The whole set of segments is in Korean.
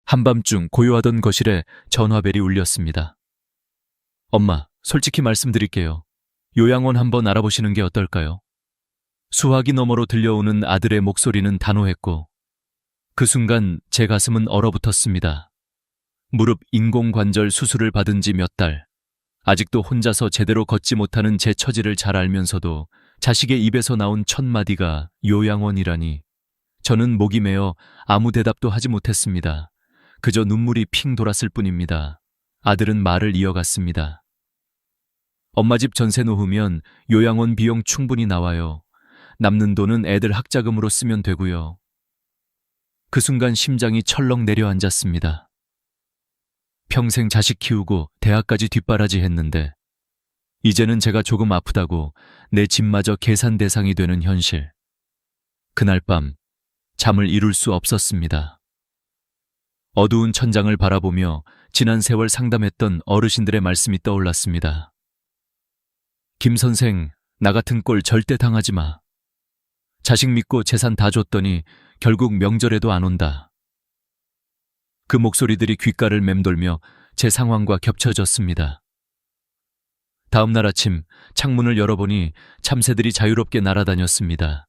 한밤중 고요하던 거실에 전화벨이 울렸습니다. 엄마, 솔직히 말씀드릴게요. 요양원 한번 알아보시는 게 어떨까요? 수화기 너머로 들려오는 아들의 목소리는 단호했고 그 순간 제 가슴은 얼어붙었습니다. 무릎 인공관절 수술을 받은 지 몇 달, 아직도 혼자서 제대로 걷지 못하는 제 처지를 잘 알면서도 자식의 입에서 나온 첫 마디가 요양원이라니. 저는 목이 메어 아무 대답도 하지 못했습니다. 그저 눈물이 핑 돌았을 뿐입니다. 아들은 말을 이어갔습니다. 엄마 집 전세 놓으면 요양원 비용 충분히 나와요. 남는 돈은 애들 학자금으로 쓰면 되고요. 그 순간 심장이 철렁 내려앉았습니다. 평생 자식 키우고 대학까지 뒷바라지 했는데 이제는 제가 조금 아프다고 내 집마저 계산 대상이 되는 현실. 그날 밤 잠을 이룰 수 없었습니다. 어두운 천장을 바라보며 지난 세월 상담했던 어르신들의 말씀이 떠올랐습니다. 김 선생, 나 같은 꼴 절대 당하지 마. 자식 믿고 재산 다 줬더니 결국 명절에도 안 온다. 그 목소리들이 귓가를 맴돌며 제 상황과 겹쳐졌습니다. 다음 날 아침 창문을 열어보니 참새들이 자유롭게 날아다녔습니다.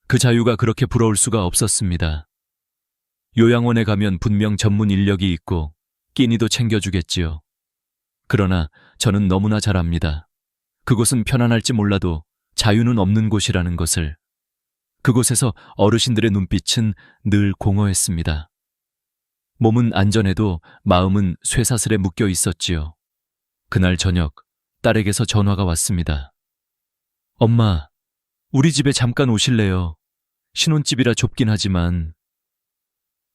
그 자유가 그렇게 부러울 수가 없었습니다. 요양원에 가면 분명 전문 인력이 있고 끼니도 챙겨주겠지요. 그러나 저는 너무나 잘 압니다. 그곳은 편안할지 몰라도 자유는 없는 곳이라는 것을. 그곳에서 어르신들의 눈빛은 늘 공허했습니다. 몸은 안전해도 마음은 쇠사슬에 묶여 있었지요. 그날 저녁 딸에게서 전화가 왔습니다. 엄마, 우리 집에 잠깐 오실래요? 신혼집이라 좁긴 하지만.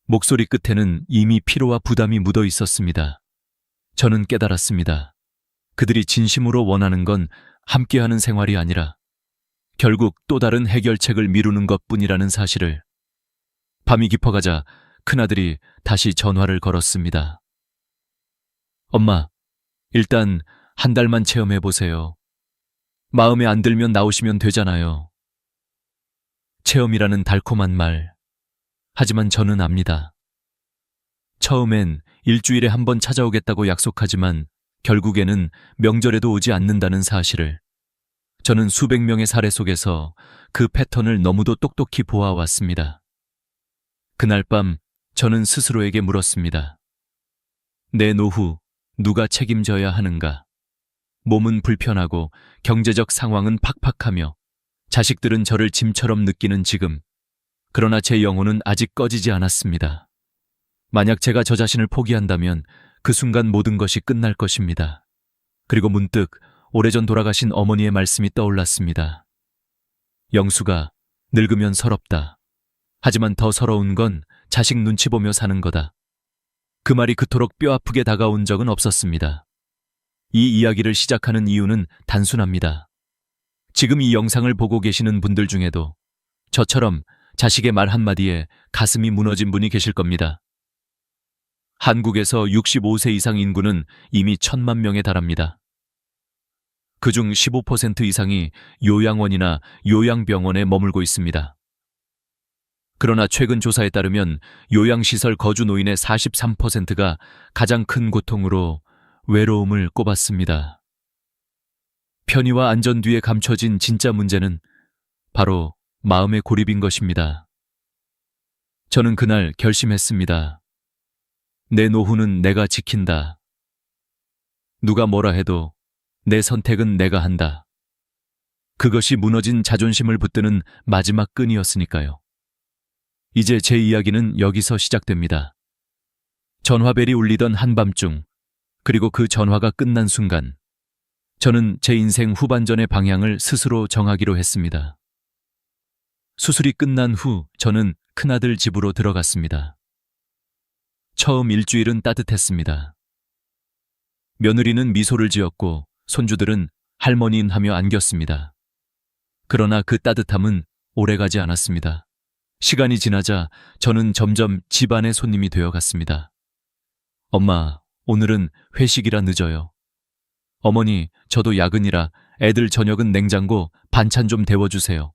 목소리 끝에는 이미 피로와 부담이 묻어 있었습니다. 저는 깨달았습니다. 그들이 진심으로 원하는 건 함께하는 생활이 아니라 결국 또 다른 해결책을 미루는 것뿐이라는 사실을. 밤이 깊어가자 큰아들이 다시 전화를 걸었습니다. 엄마, 일단 한 달만 체험해보세요. 마음에 안 들면 나오시면 되잖아요. 체험이라는 달콤한 말. 하지만 저는 압니다. 처음엔 일주일에 한 번 찾아오겠다고 약속하지만 결국에는 명절에도 오지 않는다는 사실을. 저는 수백 명의 사례 속에서 그 패턴을 너무도 똑똑히 보아왔습니다. 그날 밤 저는 스스로에게 물었습니다. 내 노후 누가 책임져야 하는가? 몸은 불편하고 경제적 상황은 팍팍하며 자식들은 저를 짐처럼 느끼는 지금. 그러나 제 영혼은 아직 꺼지지 않았습니다. 만약 제가 저 자신을 포기한다면 그 순간 모든 것이 끝날 것입니다. 그리고 문득 오래전 돌아가신 어머니의 말씀이 떠올랐습니다. 영수가 늙으면 서럽다. 하지만 더 서러운 건 자식 눈치 보며 사는 거다. 그 말이 그토록 뼈아프게 다가온 적은 없었습니다. 이 이야기를 시작하는 이유는 단순합니다. 지금 이 영상을 보고 계시는 분들 중에도 저처럼 자식의 말 한마디에 가슴이 무너진 분이 계실 겁니다. 한국에서 65세 이상 인구는 이미 1,000만 명에 달합니다. 그중 15% 이상이 요양원이나 요양병원에 머물고 있습니다. 그러나 최근 조사에 따르면 요양시설 거주 노인의 43%가 가장 큰 고통으로 외로움을 꼽았습니다. 편의와 안전 뒤에 감춰진 진짜 문제는 바로 마음의 고립인 것입니다. 저는 그날 결심했습니다. 내 노후는 내가 지킨다. 누가 뭐라 해도 내 선택은 내가 한다. 그것이 무너진 자존심을 붙드는 마지막 끈이었으니까요. 이제 제 이야기는 여기서 시작됩니다. 전화벨이 울리던 한밤중, 그리고 그 전화가 끝난 순간, 저는 제 인생 후반전의 방향을 스스로 정하기로 했습니다. 수술이 끝난 후 저는 큰아들 집으로 들어갔습니다. 처음 일주일은 따뜻했습니다. 며느리는 미소를 지었고 손주들은 할머니인 하며 안겼습니다. 그러나 그 따뜻함은 오래가지 않았습니다. 시간이 지나자 저는 점점 집안의 손님이 되어갔습니다. 엄마, 오늘은 회식이라 늦어요. 어머니, 저도 야근이라 애들 저녁은 냉장고 반찬 좀 데워주세요.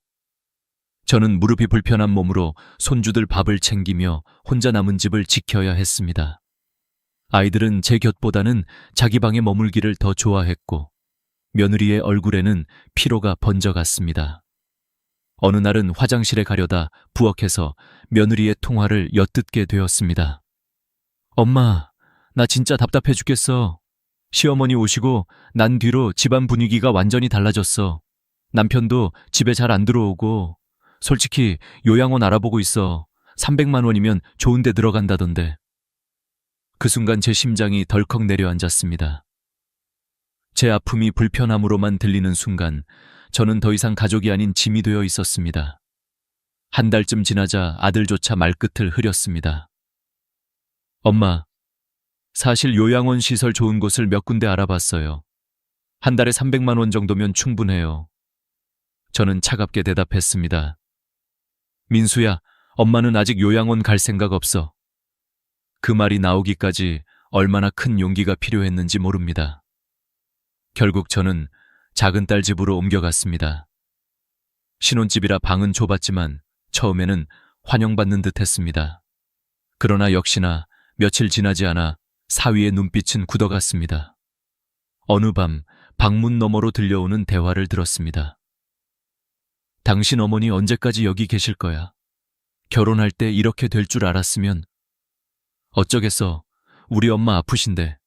저는 무릎이 불편한 몸으로 손주들 밥을 챙기며 혼자 남은 집을 지켜야 했습니다. 아이들은 제 곁보다는 자기 방에 머물기를 더 좋아했고 며느리의 얼굴에는 피로가 번져갔습니다. 어느 날은 화장실에 가려다 부엌에서 며느리의 통화를 엿듣게 되었습니다. 엄마, 나 진짜 답답해 죽겠어. 시어머니 오시고 난 뒤로 집안 분위기가 완전히 달라졌어. 남편도 집에 잘 안 들어오고 솔직히 요양원 알아보고 있어. 300만 원이면 좋은 데 들어간다던데. 그 순간 제 심장이 덜컥 내려앉았습니다. 제 아픔이 불편함으로만 들리는 순간 저는 더 이상 가족이 아닌 짐이 되어 있었습니다. 한 달쯤 지나자 아들조차 말끝을 흐렸습니다. 엄마, 사실 요양원 시설 좋은 곳을 몇 군데 알아봤어요. 한 달에 300만 원 정도면 충분해요. 저는 차갑게 대답했습니다. 민수야, 엄마는 아직 요양원 갈 생각 없어. 그 말이 나오기까지 얼마나 큰 용기가 필요했는지 모릅니다. 결국 저는 작은 딸 집으로 옮겨갔습니다. 신혼집이라 방은 좁았지만 처음에는 환영받는 듯 했습니다. 그러나 역시나 며칠 지나지 않아 사위의 눈빛은 굳어갔습니다. 어느 밤 방문 너머로 들려오는 대화를 들었습니다. 당신 어머니 언제까지 여기 계실 거야? 결혼할 때 이렇게 될 줄 알았으면. 어쩌겠어. 우리 엄마 아프신데.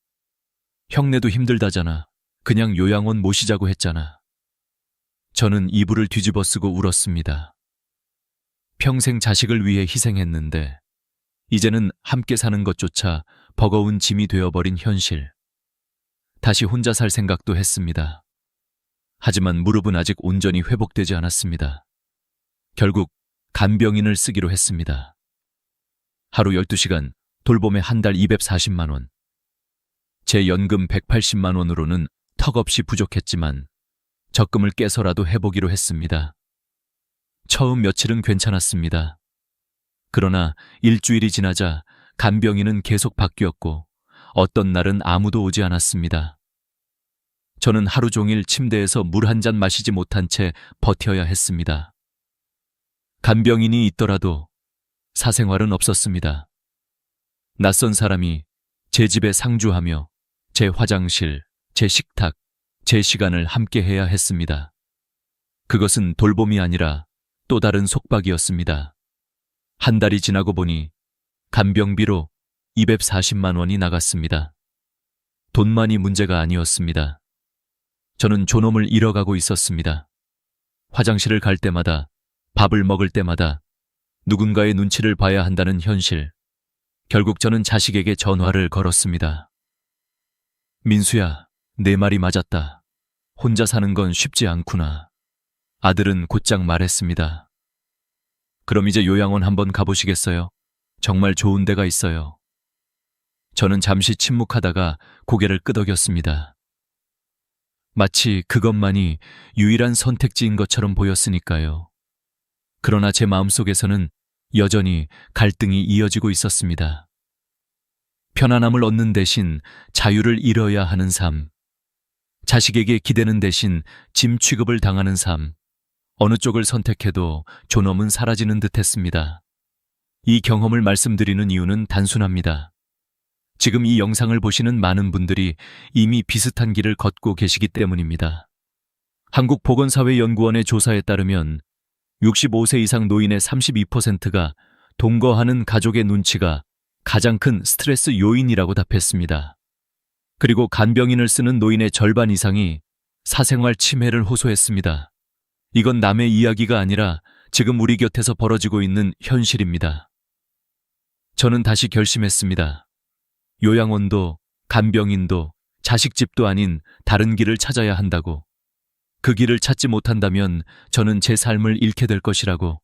형네도 힘들다잖아. 그냥 요양원 모시자고 했잖아. 저는 이불을 뒤집어 쓰고 울었습니다. 평생 자식을 위해 희생했는데 이제는 함께 사는 것조차 버거운 짐이 되어버린 현실. 다시 혼자 살 생각도 했습니다. 하지만 무릎은 아직 온전히 회복되지 않았습니다. 결국 간병인을 쓰기로 했습니다. 하루 12시간, 돌봄에 한 달 240만 원. 제 연금 180만 원으로는 턱없이 부족했지만 적금을 깨서라도 해보기로 했습니다. 처음 며칠은 괜찮았습니다. 그러나 일주일이 지나자 간병인은 계속 바뀌었고 어떤 날은 아무도 오지 않았습니다. 저는 하루 종일 침대에서 물 한 잔 마시지 못한 채 버텨야 했습니다. 간병인이 있더라도 사생활은 없었습니다. 낯선 사람이 제 집에 상주하며 제 화장실, 제 식탁, 제 시간을 함께 해야 했습니다. 그것은 돌봄이 아니라 또 다른 속박이었습니다. 한 달이 지나고 보니 간병비로 240만 원이 나갔습니다. 돈만이 문제가 아니었습니다. 저는 존엄을 잃어가고 있었습니다. 화장실을 갈 때마다, 밥을 먹을 때마다 누군가의 눈치를 봐야 한다는 현실. 결국 저는 자식에게 전화를 걸었습니다. 민수야, 내 말이 맞았다. 혼자 사는 건 쉽지 않구나. 아들은 곧장 말했습니다. 그럼 이제 요양원 한번 가보시겠어요? 정말 좋은 데가 있어요. 저는 잠시 침묵하다가 고개를 끄덕였습니다. 마치 그것만이 유일한 선택지인 것처럼 보였으니까요. 그러나 제 마음속에서는 여전히 갈등이 이어지고 있었습니다. 편안함을 얻는 대신 자유를 잃어야 하는 삶. 자식에게 기대는 대신 짐 취급을 당하는 삶. 어느 쪽을 선택해도 존엄은 사라지는 듯했습니다. 이 경험을 말씀드리는 이유는 단순합니다. 지금 이 영상을 보시는 많은 분들이 이미 비슷한 길을 걷고 계시기 때문입니다. 한국보건사회연구원의 조사에 따르면 65세 이상 노인의 32%가 동거하는 가족의 눈치가 가장 큰 스트레스 요인이라고 답했습니다. 그리고 간병인을 쓰는 노인의 절반 이상이 사생활 침해를 호소했습니다. 이건 남의 이야기가 아니라 지금 우리 곁에서 벌어지고 있는 현실입니다. 저는 다시 결심했습니다. 요양원도 간병인도 자식집도 아닌 다른 길을 찾아야 한다고. 그 길을 찾지 못한다면 저는 제 삶을 잃게 될 것이라고.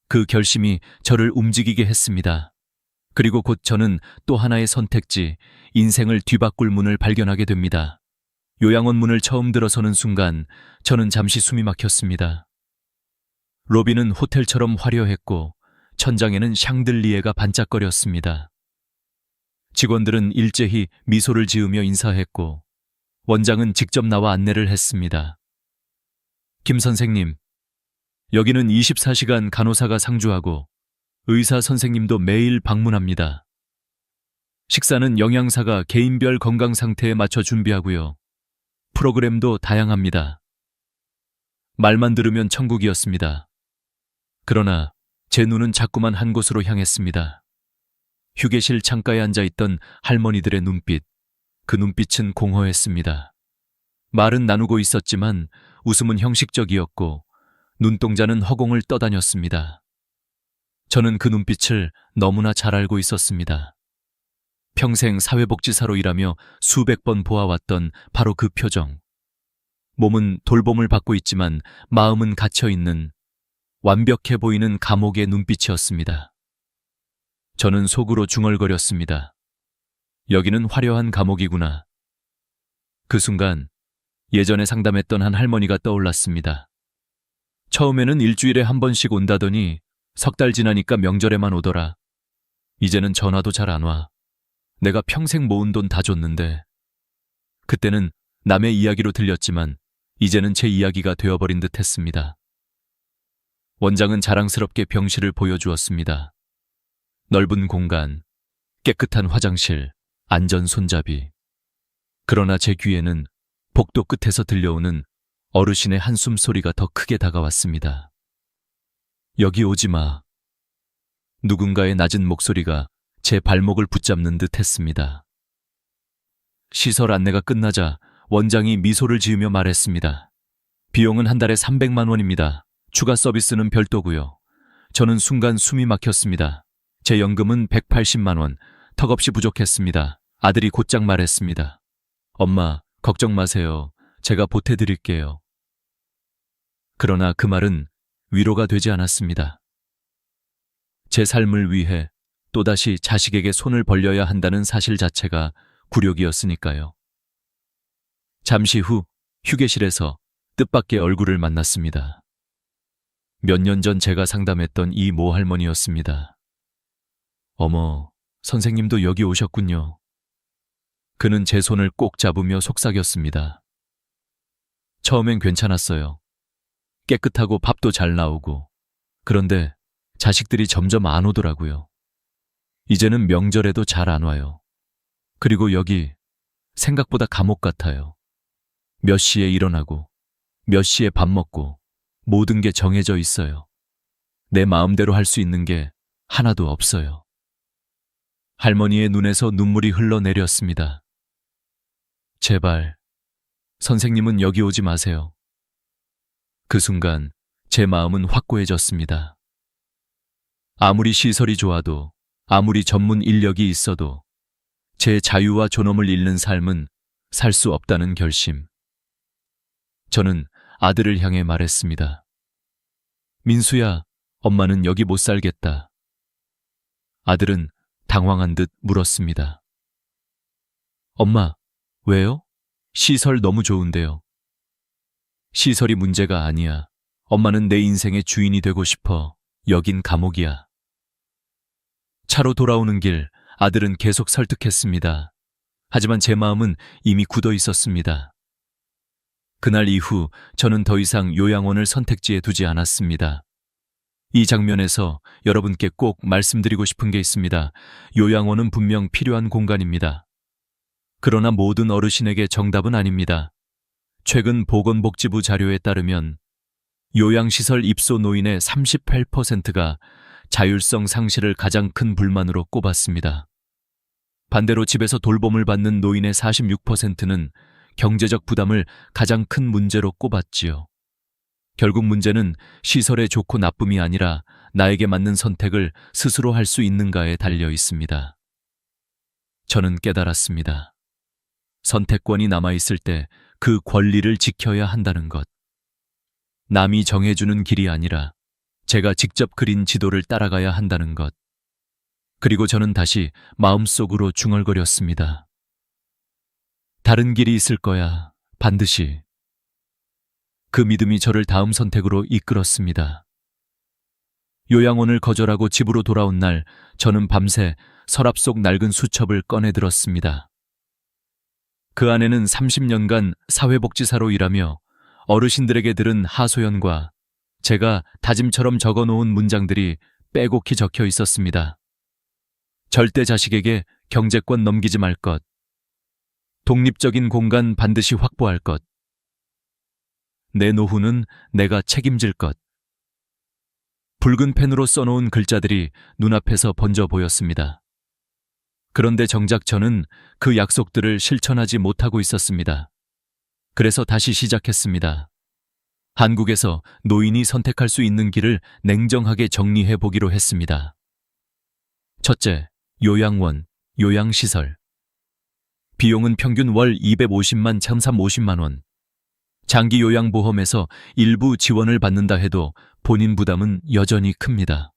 그 결심이 저를 움직이게 했습니다. 그리고 곧 저는 또 하나의 선택지, 인생을 뒤바꿀 문을 발견하게 됩니다. 요양원 문을 처음 들어서는 순간 저는 잠시 숨이 막혔습니다. 로비는 호텔처럼 화려했고 천장에는 샹들리에가 반짝거렸습니다. 직원들은 일제히 미소를 지으며 인사했고 원장은 직접 나와 안내를 했습니다. 김 선생님, 여기는 24시간 간호사가 상주하고 의사 선생님도 매일 방문합니다. 식사는 영양사가 개인별 건강 상태에 맞춰 준비하고요. 프로그램도 다양합니다. 말만 들으면 천국이었습니다. 그러나 제 눈은 자꾸만 한 곳으로 향했습니다. 휴게실 창가에 앉아있던 할머니들의 눈빛, 그 눈빛은 공허했습니다. 말은 나누고 있었지만 웃음은 형식적이었고 눈동자는 허공을 떠다녔습니다. 저는 그 눈빛을 너무나 잘 알고 있었습니다. 평생 사회복지사로 일하며 수백 번 보아왔던 바로 그 표정. 몸은 돌봄을 받고 있지만 마음은 갇혀있는 완벽해 보이는 감옥의 눈빛이었습니다. 저는 속으로 중얼거렸습니다. 여기는 화려한 감옥이구나. 그 순간 예전에 상담했던 한 할머니가 떠올랐습니다. 처음에는 일주일에 한 번씩 온다더니 석 달 지나니까 명절에만 오더라. 이제는 전화도 잘 안 와. 내가 평생 모은 돈 다 줬는데. 그때는 남의 이야기로 들렸지만 이제는 제 이야기가 되어버린 듯 했습니다. 원장은 자랑스럽게 병실을 보여주었습니다. 넓은 공간, 깨끗한 화장실, 안전 손잡이. 그러나 제 귀에는 복도 끝에서 들려오는 어르신의 한숨 소리가 더 크게 다가왔습니다. 여기 오지 마. 누군가의 낮은 목소리가 제 발목을 붙잡는 듯 했습니다. 시설 안내가 끝나자 원장이 미소를 지으며 말했습니다. 비용은 한 달에 300만 원입니다. 추가 서비스는 별도고요. 저는 순간 숨이 막혔습니다. 제 연금은 180만 원, 턱없이 부족했습니다. 아들이 곧장 말했습니다. 엄마, 걱정 마세요. 제가 보태드릴게요. 그러나 그 말은 위로가 되지 않았습니다. 제 삶을 위해 또다시 자식에게 손을 벌려야 한다는 사실 자체가 굴욕이었으니까요. 잠시 후 휴게실에서 뜻밖의 얼굴을 만났습니다. 몇 년 전 제가 상담했던 이 모 할머니였습니다. 어머, 선생님도 여기 오셨군요. 그는 제 손을 꼭 잡으며 속삭였습니다. 처음엔 괜찮았어요. 깨끗하고 밥도 잘 나오고. 그런데 자식들이 점점 안 오더라고요. 이제는 명절에도 잘 안 와요. 그리고 여기 생각보다 감옥 같아요. 몇 시에 일어나고 몇 시에 밥 먹고 모든 게 정해져 있어요. 내 마음대로 할 수 있는 게 하나도 없어요. 할머니의 눈에서 눈물이 흘러내렸습니다. 제발, 선생님은 여기 오지 마세요. 그 순간 제 마음은 확고해졌습니다. 아무리 시설이 좋아도, 아무리 전문 인력이 있어도 제 자유와 존엄을 잃는 삶은 살 수 없다는 결심. 저는 아들을 향해 말했습니다. 민수야, 엄마는 여기 못 살겠다. 아들은 당황한 듯 물었습니다. 엄마, 왜요? 시설 너무 좋은데요. 시설이 문제가 아니야. 엄마는 내 인생의 주인이 되고 싶어. 여긴 감옥이야. 차로 돌아오는 길, 아들은 계속 설득했습니다. 하지만 제 마음은 이미 굳어 있었습니다. 그날 이후 저는 더 이상 요양원을 선택지에 두지 않았습니다. 이 장면에서 여러분께 꼭 말씀드리고 싶은 게 있습니다. 요양원은 분명 필요한 공간입니다. 그러나 모든 어르신에게 정답은 아닙니다. 최근 보건복지부 자료에 따르면 요양시설 입소 노인의 38%가 자율성 상실을 가장 큰 불만으로 꼽았습니다. 반대로 집에서 돌봄을 받는 노인의 46%는 경제적 부담을 가장 큰 문제로 꼽았지요. 결국 문제는 시설의 좋고 나쁨이 아니라 나에게 맞는 선택을 스스로 할 수 있는가에 달려 있습니다. 저는 깨달았습니다. 선택권이 남아있을 때 그 권리를 지켜야 한다는 것. 남이 정해주는 길이 아니라 제가 직접 그린 지도를 따라가야 한다는 것. 그리고 저는 다시 마음속으로 중얼거렸습니다. 다른 길이 있을 거야, 반드시. 그 믿음이 저를 다음 선택으로 이끌었습니다. 요양원을 거절하고 집으로 돌아온 날, 저는 밤새 서랍 속 낡은 수첩을 꺼내들었습니다. 그 안에는 30년간 사회복지사로 일하며 어르신들에게 들은 하소연과 제가 다짐처럼 적어놓은 문장들이 빼곡히 적혀 있었습니다. 절대 자식에게 경제권 넘기지 말 것. 독립적인 공간 반드시 확보할 것. 내 노후는 내가 책임질 것. 붉은 펜으로 써놓은 글자들이 눈앞에서 번져 보였습니다. 그런데 정작 저는 그 약속들을 실천하지 못하고 있었습니다. 그래서 다시 시작했습니다. 한국에서 노인이 선택할 수 있는 길을 냉정하게 정리해 보기로 했습니다. 첫째, 요양원, 요양시설. 비용은 평균 월 250만 1,350만 원. 장기 요양보험에서 일부 지원을 받는다 해도 본인 부담은 여전히 큽니다.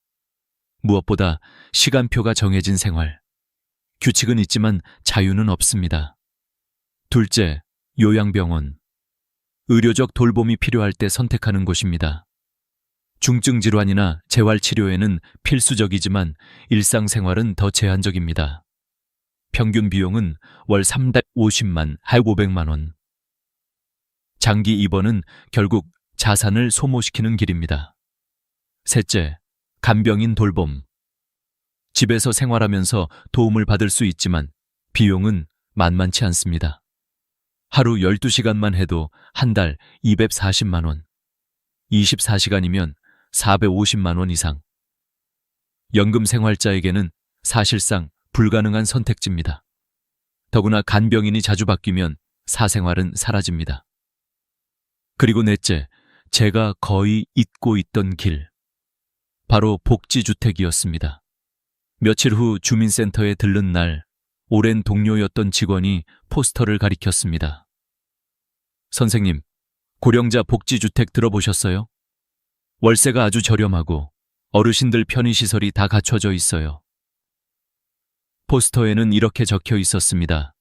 무엇보다 시간표가 정해진 생활. 규칙은 있지만 자유는 없습니다. 둘째, 요양병원. 의료적 돌봄이 필요할 때 선택하는 곳입니다. 중증 질환이나 재활치료에는 필수적이지만 일상생활은 더 제한적입니다. 평균 비용은 월 350만 500만 원. 장기 입원은 결국 자산을 소모시키는 길입니다. 셋째, 간병인 돌봄. 집에서 생활하면서 도움을 받을 수 있지만 비용은 만만치 않습니다. 하루 12시간만 해도 한 달 240만 원, 24시간이면 450만 원 이상. 연금 생활자에게는 사실상 불가능한 선택지입니다. 더구나 간병인이 자주 바뀌면 사생활은 사라집니다. 그리고 넷째, 제가 거의 잊고 있던 길. 바로 복지주택이었습니다. 며칠 후 주민센터에 들른 날, 오랜 동료였던 직원이 포스터를 가리켰습니다. 선생님, 고령자 복지주택 들어보셨어요? 월세가 아주 저렴하고 어르신들 편의시설이 다 갖춰져 있어요. 포스터에는 이렇게 적혀 있었습니다.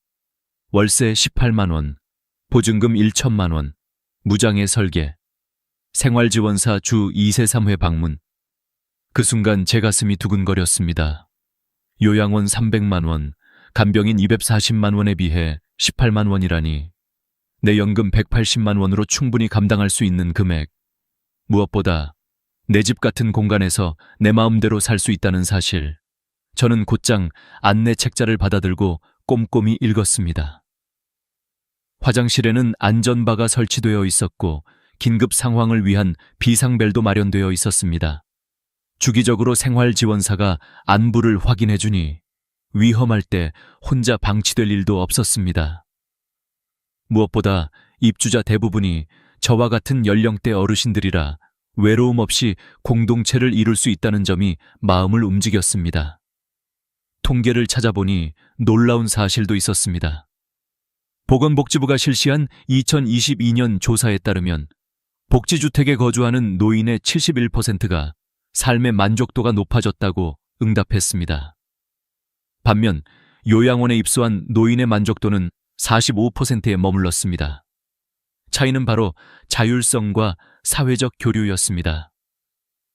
월세 18만 원, 보증금 1천만 원, 무장애 설계, 생활지원사 주 2세 3회 방문. 그 순간 제 가슴이 두근거렸습니다. 요양원 300만 원, 간병인 240만 원에 비해 18만 원이라니. 내 연금 180만 원으로 충분히 감당할 수 있는 금액. 무엇보다 내 집 같은 공간에서 내 마음대로 살 수 있다는 사실. 저는 곧장 안내 책자를 받아들고 꼼꼼히 읽었습니다. 화장실에는 안전바가 설치되어 있었고 긴급 상황을 위한 비상벨도 마련되어 있었습니다. 주기적으로 생활지원사가 안부를 확인해주니 위험할 때 혼자 방치될 일도 없었습니다. 무엇보다 입주자 대부분이 저와 같은 연령대 어르신들이라 외로움 없이 공동체를 이룰 수 있다는 점이 마음을 움직였습니다. 통계를 찾아보니 놀라운 사실도 있었습니다. 보건복지부가 실시한 2022년 조사에 따르면 복지주택에 거주하는 노인의 71%가 삶의 만족도가 높아졌다고 응답했습니다. 반면 요양원에 입소한 노인의 만족도는 45%에 머물렀습니다. 차이는 바로 자율성과 사회적 교류였습니다.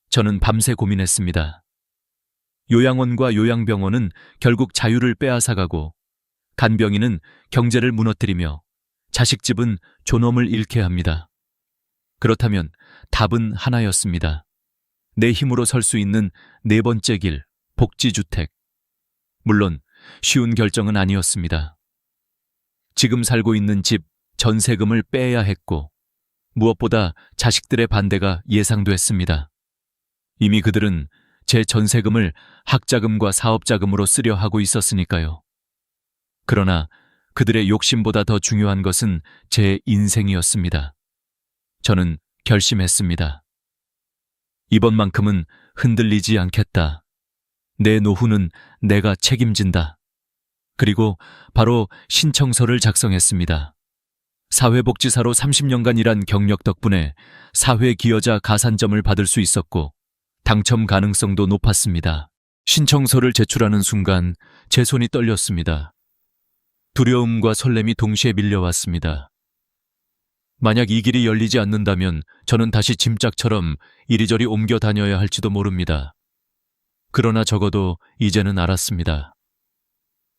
저는 밤새 고민했습니다. 요양원과 요양병원은 결국 자유를 빼앗아가고 간병인은 경제를 무너뜨리며 자식집은 존엄을 잃게 합니다. 그렇다면 답은 하나였습니다. 내 힘으로 설 수 있는 네 번째 길, 복지주택. 물론 쉬운 결정은 아니었습니다. 지금 살고 있는 집 전세금을 빼야 했고 무엇보다 자식들의 반대가 예상됐습니다. 이미 그들은 제 전세금을 학자금과 사업자금으로 쓰려 하고 있었으니까요. 그러나 그들의 욕심보다 더 중요한 것은 제 인생이었습니다. 저는 결심했습니다. 이번만큼은 흔들리지 않겠다. 내 노후는 내가 책임진다. 그리고 바로 신청서를 작성했습니다. 사회복지사로 30년간 일한 경력 덕분에 사회기여자 가산점을 받을 수 있었고 당첨 가능성도 높았습니다. 신청서를 제출하는 순간 제 손이 떨렸습니다. 두려움과 설렘이 동시에 밀려왔습니다. 만약 이 길이 열리지 않는다면 저는 다시 짐짝처럼 이리저리 옮겨 다녀야 할지도 모릅니다. 그러나 적어도 이제는 알았습니다.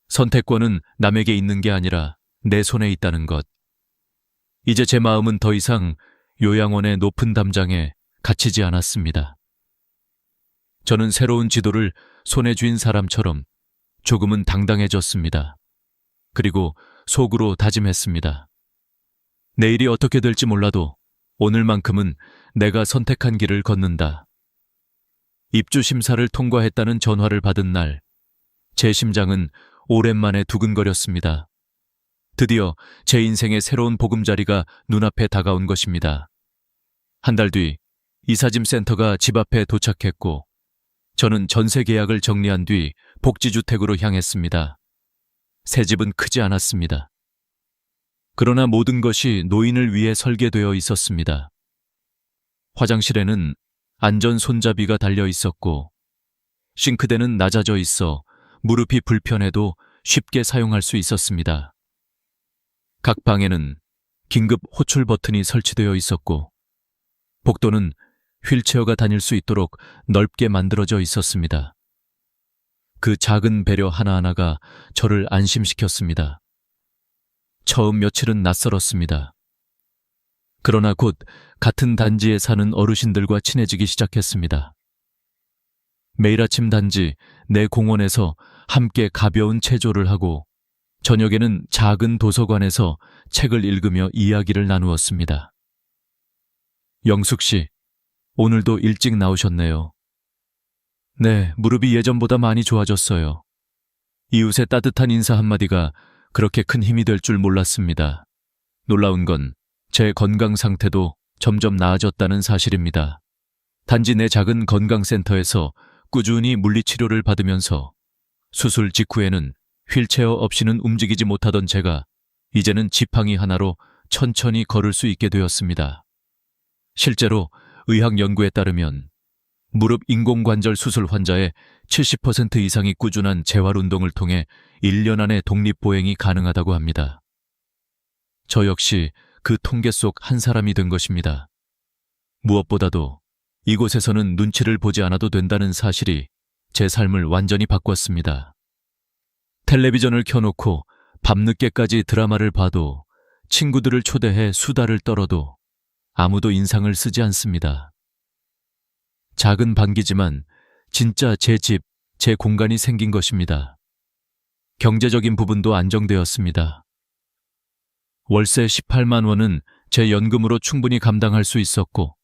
선택권은 남에게 있는 게 아니라 내 손에 있다는 것. 이제 제 마음은 더 이상 요양원의 높은 담장에 갇히지 않았습니다. 저는 새로운 지도를 손에 쥔 사람처럼 조금은 당당해졌습니다. 그리고 속으로 다짐했습니다. 내일이 어떻게 될지 몰라도 오늘만큼은 내가 선택한 길을 걷는다. 입주 심사를 통과했다는 전화를 받은 날, 제 심장은 오랜만에 두근거렸습니다. 드디어 제 인생의 새로운 보금자리가 눈앞에 다가온 것입니다. 한 달 뒤 이사짐 센터가 집 앞에 도착했고 저는 전세 계약을 정리한 뒤 복지주택으로 향했습니다. 새 집은 크지 않았습니다. 그러나 모든 것이 노인을 위해 설계되어 있었습니다. 화장실에는 안전 손잡이가 달려 있었고 싱크대는 낮아져 있어 무릎이 불편해도 쉽게 사용할 수 있었습니다. 각 방에는 긴급 호출 버튼이 설치되어 있었고 복도는 휠체어가 다닐 수 있도록 넓게 만들어져 있었습니다. 그 작은 배려 하나하나가 저를 안심시켰습니다. 처음 며칠은 낯설었습니다. 그러나 곧 같은 단지에 사는 어르신들과 친해지기 시작했습니다. 매일 아침 단지 내 공원에서 함께 가벼운 체조를 하고 저녁에는 작은 도서관에서 책을 읽으며 이야기를 나누었습니다. 영숙 씨, 오늘도 일찍 나오셨네요. 네, 무릎이 예전보다 많이 좋아졌어요. 이웃의 따뜻한 인사 한마디가 그렇게 큰 힘이 될 줄 몰랐습니다. 놀라운 건 제 건강 상태도 점점 나아졌다는 사실입니다. 단지 내 작은 건강센터에서 꾸준히 물리치료를 받으면서 수술 직후에는 휠체어 없이는 움직이지 못하던 제가 이제는 지팡이 하나로 천천히 걸을 수 있게 되었습니다. 실제로 의학 연구에 따르면 무릎 인공관절 수술 환자의 70% 이상이 꾸준한 재활 운동을 통해 1년 안에 독립보행이 가능하다고 합니다. 저 역시 그 통계 속 한 사람이 된 것입니다. 무엇보다도 이곳에서는 눈치를 보지 않아도 된다는 사실이 제 삶을 완전히 바꿨습니다. 텔레비전을 켜놓고 밤늦게까지 드라마를 봐도 친구들을 초대해 수다를 떨어도 아무도 인상을 쓰지 않습니다. 작은 반기지만 진짜 제 집, 제 공간이 생긴 것입니다. 경제적인 부분도 안정되었습니다. 월세 18만 원은 제 연금으로 충분히 감당할 수 있었고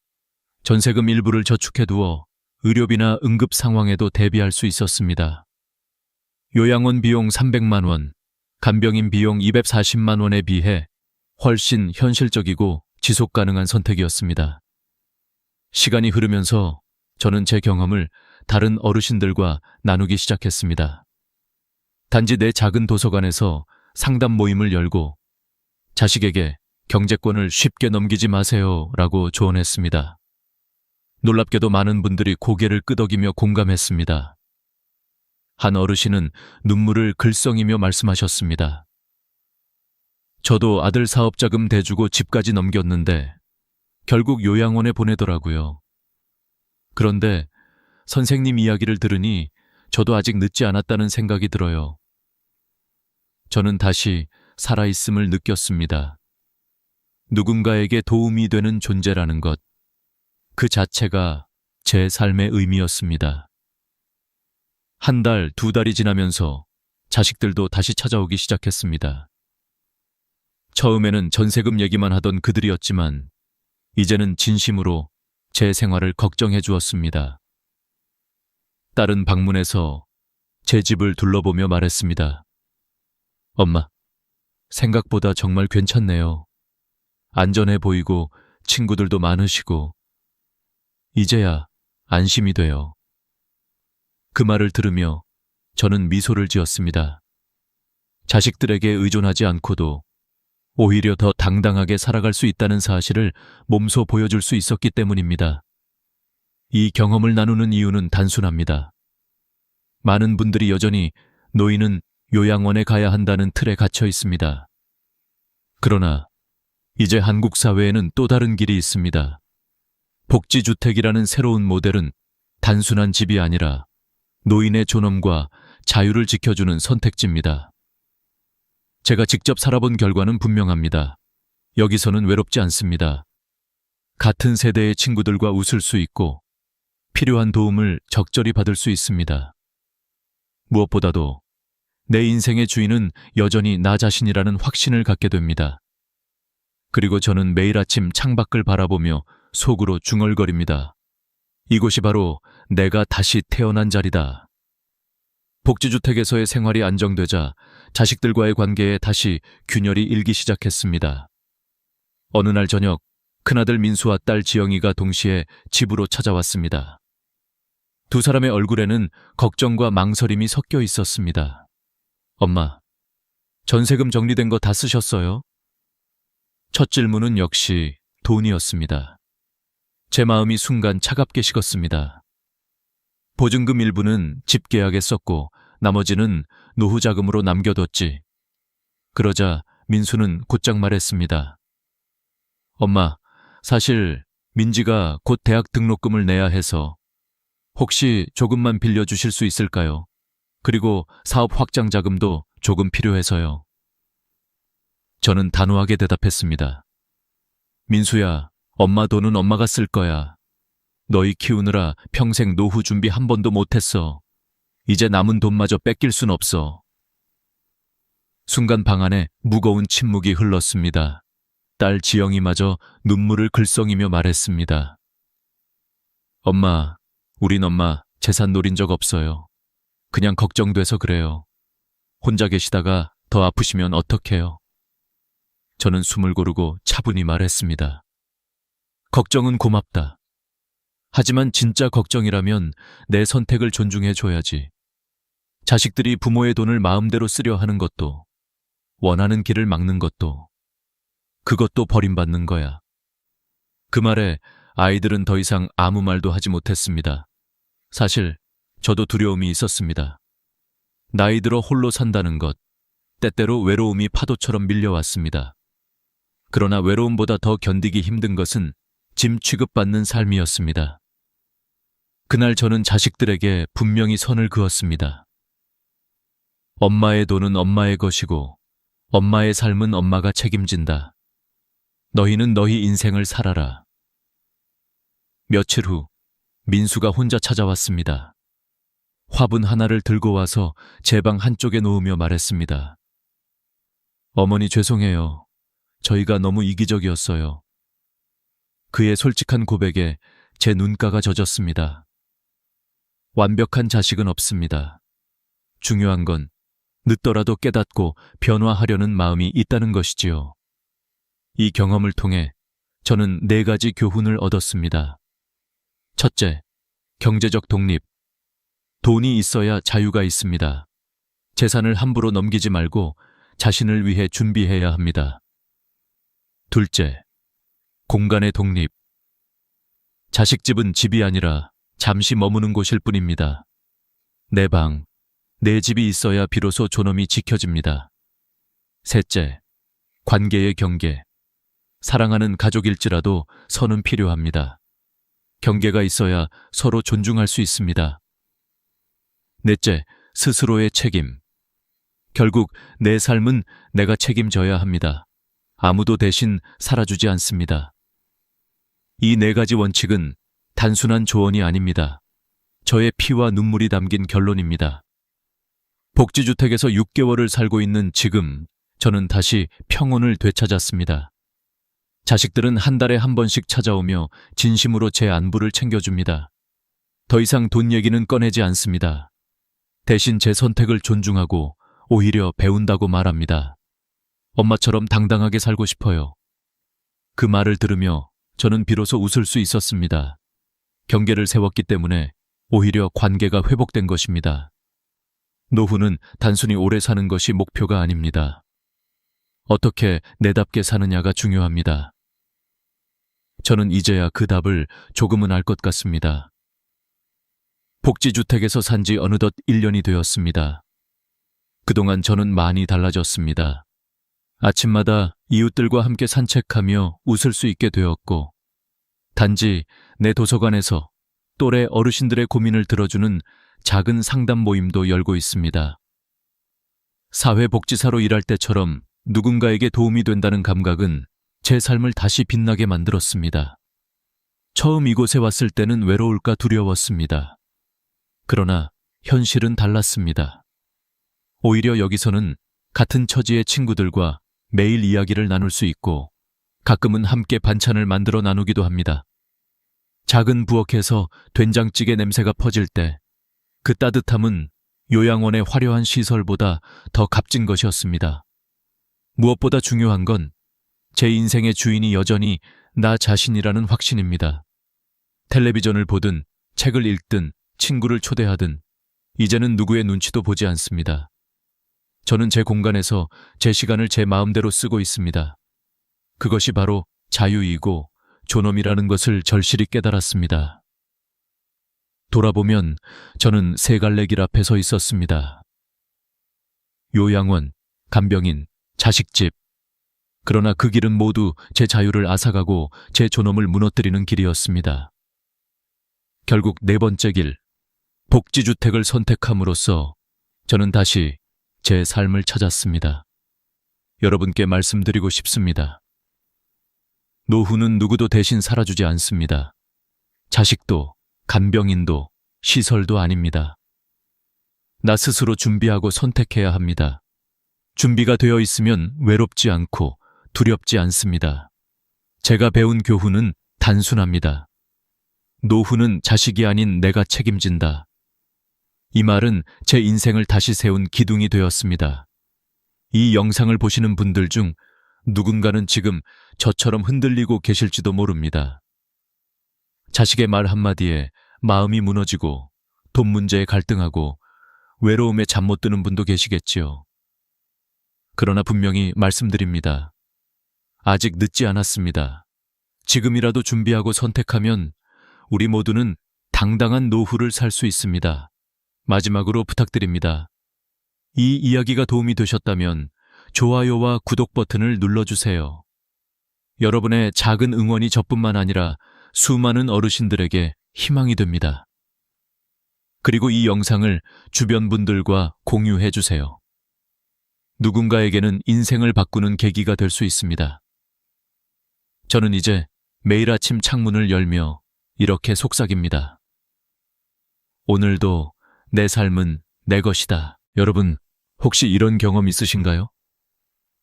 전세금 일부를 저축해두어 의료비나 응급 상황에도 대비할 수 있었습니다. 요양원 비용 300만 원, 간병인 비용 240만 원에 비해 훨씬 현실적이고 지속 가능한 선택이었습니다. 시간이 흐르면서 저는 제 경험을 다른 어르신들과 나누기 시작했습니다. 단지 내 작은 도서관에서 상담 모임을 열고 자식에게 경제권을 쉽게 넘기지 마세요 라고 조언했습니다. 놀랍게도 많은 분들이 고개를 끄덕이며 공감했습니다. 한 어르신은 눈물을 글썽이며 말씀하셨습니다. 저도 아들 사업자금 대주고 집까지 넘겼는데 결국 요양원에 보내더라고요. 그런데 선생님 이야기를 들으니 저도 아직 늦지 않았다는 생각이 들어요. 저는 다시 살아있음을 느꼈습니다. 누군가에게 도움이 되는 존재라는 것, 그 자체가 제 삶의 의미였습니다. 한 달, 두 달이 지나면서 자식들도 다시 찾아오기 시작했습니다. 처음에는 전세금 얘기만 하던 그들이었지만 이제는 진심으로 제 생활을 걱정해 주었습니다. 딸은 방문해서 제 집을 둘러보며 말했습니다. 엄마, 생각보다 정말 괜찮네요. 안전해 보이고 친구들도 많으시고 이제야 안심이 돼요. 그 말을 들으며 저는 미소를 지었습니다. 자식들에게 의존하지 않고도 오히려 더 당당하게 살아갈 수 있다는 사실을 몸소 보여줄 수 있었기 때문입니다. 이 경험을 나누는 이유는 단순합니다. 많은 분들이 여전히 노인은 요양원에 가야 한다는 틀에 갇혀 있습니다. 그러나 이제 한국 사회에는 또 다른 길이 있습니다. 복지주택이라는 새로운 모델은 단순한 집이 아니라 노인의 존엄과 자유를 지켜주는 선택지입니다. 제가 직접 살아본 결과는 분명합니다. 여기서는 외롭지 않습니다. 같은 세대의 친구들과 웃을 수 있고 필요한 도움을 적절히 받을 수 있습니다. 무엇보다도 내 인생의 주인은 여전히 나 자신이라는 확신을 갖게 됩니다. 그리고 저는 매일 아침 창밖을 바라보며 속으로 중얼거립니다. 이곳이 바로 내가 다시 태어난 자리다. 복지주택에서의 생활이 안정되자 자식들과의 관계에 다시 균열이 일기 시작했습니다. 어느 날 저녁, 큰아들 민수와 딸 지영이가 동시에 집으로 찾아왔습니다. 두 사람의 얼굴에는 걱정과 망설임이 섞여 있었습니다. 엄마, 전세금 정리된 거 다 쓰셨어요? 첫 질문은 역시 돈이었습니다. 제 마음이 순간 차갑게 식었습니다. 보증금 일부는 집 계약에 썼고 나머지는 노후 자금으로 남겨뒀지. 그러자 민수는 곧장 말했습니다. 엄마, 사실 민지가 곧 대학 등록금을 내야 해서 혹시 조금만 빌려주실 수 있을까요? 그리고 사업 확장 자금도 조금 필요해서요. 저는 단호하게 대답했습니다. 민수야, 엄마 돈은 엄마가 쓸 거야. 너희 키우느라 평생 노후 준비 한 번도 못했어. 이제 남은 돈마저 뺏길 순 없어. 순간 방 안에 무거운 침묵이 흘렀습니다. 딸 지영이마저 눈물을 글썽이며 말했습니다. 엄마, 우린 엄마 재산 노린 적 없어요. 그냥 걱정돼서 그래요. 혼자 계시다가 더 아프시면 어떡해요? 저는 숨을 고르고 차분히 말했습니다. 걱정은 고맙다. 하지만 진짜 걱정이라면 내 선택을 존중해줘야지. 자식들이 부모의 돈을 마음대로 쓰려 하는 것도, 원하는 길을 막는 것도, 그것도 버림받는 거야. 그 말에 아이들은 더 이상 아무 말도 하지 못했습니다. 사실 저도 두려움이 있었습니다. 나이 들어 홀로 산다는 것, 때때로 외로움이 파도처럼 밀려왔습니다. 그러나 외로움보다 더 견디기 힘든 것은 짐 취급받는 삶이었습니다. 그날 저는 자식들에게 분명히 선을 그었습니다. 엄마의 돈은 엄마의 것이고 엄마의 삶은 엄마가 책임진다. 너희는 너희 인생을 살아라. 며칠 후 민수가 혼자 찾아왔습니다. 화분 하나를 들고 와서 제 방 한쪽에 놓으며 말했습니다. 어머니 죄송해요. 저희가 너무 이기적이었어요. 그의 솔직한 고백에 제 눈가가 젖었습니다. 완벽한 자식은 없습니다. 중요한 건 늦더라도 깨닫고 변화하려는 마음이 있다는 것이지요. 이 경험을 통해 저는 4가지 교훈을 얻었습니다. 첫째, 경제적 독립. 돈이 있어야 자유가 있습니다. 재산을 함부로 넘기지 말고 자신을 위해 준비해야 합니다. 둘째, 공간의 독립. 자식 집은 집이 아니라 잠시 머무는 곳일 뿐입니다. 내 방, 내 집이 있어야 비로소 존엄이 지켜집니다. 셋째, 관계의 경계. 사랑하는 가족일지라도 선은 필요합니다. 경계가 있어야 서로 존중할 수 있습니다. 넷째, 스스로의 책임. 결국 내 삶은 내가 책임져야 합니다. 아무도 대신 살아주지 않습니다. 이 4가지 원칙은 단순한 조언이 아닙니다. 저의 피와 눈물이 담긴 결론입니다. 복지주택에서 6개월을 살고 있는 지금 저는 다시 평온을 되찾았습니다. 자식들은 한 달에 한 번씩 찾아오며 진심으로 제 안부를 챙겨줍니다. 더 이상 돈 얘기는 꺼내지 않습니다. 대신 제 선택을 존중하고 오히려 배운다고 말합니다. 엄마처럼 당당하게 살고 싶어요. 그 말을 들으며 저는 비로소 웃을 수 있었습니다. 경계를 세웠기 때문에 오히려 관계가 회복된 것입니다. 노후는 단순히 오래 사는 것이 목표가 아닙니다. 어떻게 내답게 사느냐가 중요합니다. 저는 이제야 그 답을 조금은 알 것 같습니다. 복지주택에서 산 지 어느덧 1년이 되었습니다. 그동안 저는 많이 달라졌습니다. 아침마다 이웃들과 함께 산책하며 웃을 수 있게 되었고, 단지 내 도서관에서 또래 어르신들의 고민을 들어주는 작은 상담 모임도 열고 있습니다. 사회복지사로 일할 때처럼 누군가에게 도움이 된다는 감각은 제 삶을 다시 빛나게 만들었습니다. 처음 이곳에 왔을 때는 외로울까 두려웠습니다. 그러나 현실은 달랐습니다. 오히려 여기서는 같은 처지의 친구들과 매일 이야기를 나눌 수 있고 가끔은 함께 반찬을 만들어 나누기도 합니다. 작은 부엌에서 된장찌개 냄새가 퍼질 때 그 따뜻함은 요양원의 화려한 시설보다 더 값진 것이었습니다. 무엇보다 중요한 건 제 인생의 주인이 여전히 나 자신이라는 확신입니다. 텔레비전을 보든 책을 읽든 친구를 초대하든 이제는 누구의 눈치도 보지 않습니다. 저는 제 공간에서 제 시간을 제 마음대로 쓰고 있습니다. 그것이 바로 자유이고 존엄이라는 것을 절실히 깨달았습니다. 돌아보면 저는 세 갈래 길 앞에 서 있었습니다. 요양원, 간병인, 자식집. 그러나 그 길은 모두 제 자유를 앗아가고 제 존엄을 무너뜨리는 길이었습니다. 결국 네 번째 길, 복지주택을 선택함으로써 저는 다시 제 삶을 찾았습니다. 여러분께 말씀드리고 싶습니다. 노후는 누구도 대신 살아주지 않습니다. 자식도, 간병인도, 시설도 아닙니다. 나 스스로 준비하고 선택해야 합니다. 준비가 되어 있으면 외롭지 않고 두렵지 않습니다. 제가 배운 교훈은 단순합니다. 노후는 자식이 아닌 내가 책임진다. 이 말은 제 인생을 다시 세운 기둥이 되었습니다. 이 영상을 보시는 분들 중 누군가는 지금 저처럼 흔들리고 계실지도 모릅니다. 자식의 말 한마디에 마음이 무너지고 돈 문제에 갈등하고 외로움에 잠 못 드는 분도 계시겠지요. 그러나 분명히 말씀드립니다. 아직 늦지 않았습니다. 지금이라도 준비하고 선택하면 우리 모두는 당당한 노후를 살 수 있습니다. 마지막으로 부탁드립니다. 이 이야기가 도움이 되셨다면 좋아요와 구독 버튼을 눌러주세요. 여러분의 작은 응원이 저뿐만 아니라 수많은 어르신들에게 희망이 됩니다. 그리고 이 영상을 주변 분들과 공유해 주세요. 누군가에게는 인생을 바꾸는 계기가 될 수 있습니다. 저는 이제 매일 아침 창문을 열며 이렇게 속삭입니다. 오늘도 내 삶은 내 것이다. 여러분, 혹시 이런 경험 있으신가요?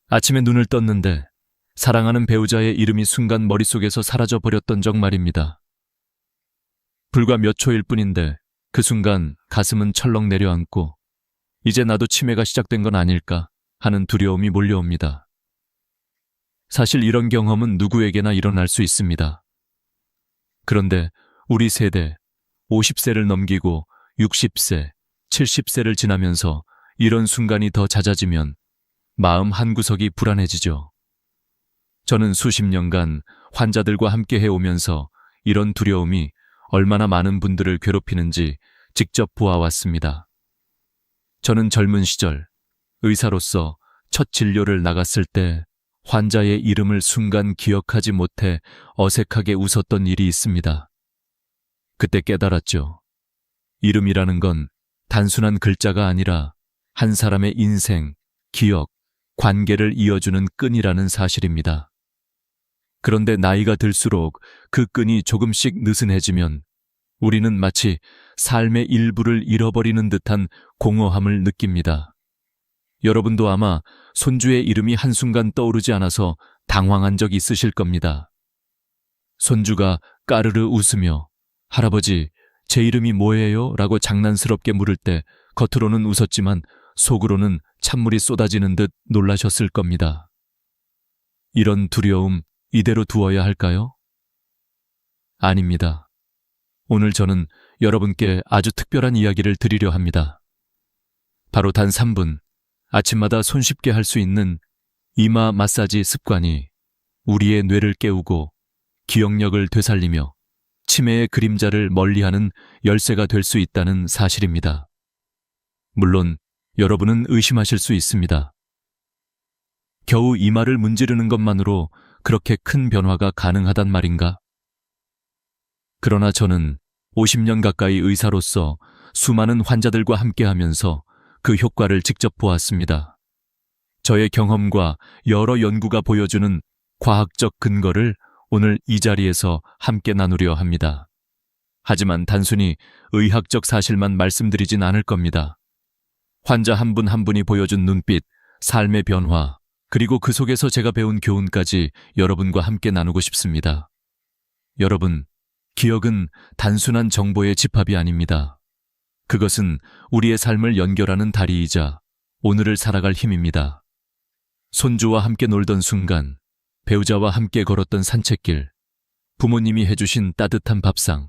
아침에 눈을 떴는데 사랑하는 배우자의 이름이 순간 머릿속에서 사라져버렸던 적 말입니다. 불과 몇 초일 뿐인데 그 순간 가슴은 철렁 내려앉고 이제 나도 치매가 시작된 건 아닐까 하는 두려움이 몰려옵니다. 사실 이런 경험은 누구에게나 일어날 수 있습니다. 그런데 우리 세대 50세를 넘기고 60세, 70세를 지나면서 이런 순간이 더 잦아지면 마음 한구석이 불안해지죠. 저는 수십 년간 환자들과 함께 해오면서 이런 두려움이 얼마나 많은 분들을 괴롭히는지 직접 보아왔습니다. 저는 젊은 시절 의사로서 첫 진료를 나갔을 때 환자의 이름을 순간 기억하지 못해 어색하게 웃었던 일이 있습니다. 그때 깨달았죠. 이름이라는 건 단순한 글자가 아니라 한 사람의 인생, 기억, 관계를 이어주는 끈이라는 사실입니다. 그런데 나이가 들수록 그 끈이 조금씩 느슨해지면 우리는 마치 삶의 일부를 잃어버리는 듯한 공허함을 느낍니다. 여러분도 아마 손주의 이름이 한순간 떠오르지 않아서 당황한 적 있으실 겁니다. 손주가 까르르 웃으며 할아버지, 제 이름이 뭐예요? 라고 장난스럽게 물을 때 겉으로는 웃었지만 속으로는 찬물이 쏟아지는 듯 놀라셨을 겁니다. 이런 두려움 이대로 두어야 할까요? 아닙니다. 오늘 저는 여러분께 아주 특별한 이야기를 드리려 합니다. 바로 단 3분, 아침마다 손쉽게 할 수 있는 이마 마사지 습관이 우리의 뇌를 깨우고 기억력을 되살리며 치매의 그림자를 멀리하는 열쇠가 될 수 있다는 사실입니다. 물론 여러분은 의심하실 수 있습니다. 겨우 이마를 문지르는 것만으로 그렇게 큰 변화가 가능하단 말인가? 그러나 저는 50년 가까이 의사로서 수많은 환자들과 함께하면서 그 효과를 직접 보았습니다. 저의 경험과 여러 연구가 보여주는 과학적 근거를 오늘 이 자리에서 함께 나누려 합니다. 하지만 단순히 의학적 사실만 말씀드리진 않을 겁니다. 환자 한 분 한 분이 보여준 눈빛, 삶의 변화, 그리고 그 속에서 제가 배운 교훈까지 여러분과 함께 나누고 싶습니다. 여러분, 기억은 단순한 정보의 집합이 아닙니다. 그것은 우리의 삶을 연결하는 다리이자 오늘을 살아갈 힘입니다. 손주와 함께 놀던 순간, 배우자와 함께 걸었던 산책길, 부모님이 해주신 따뜻한 밥상.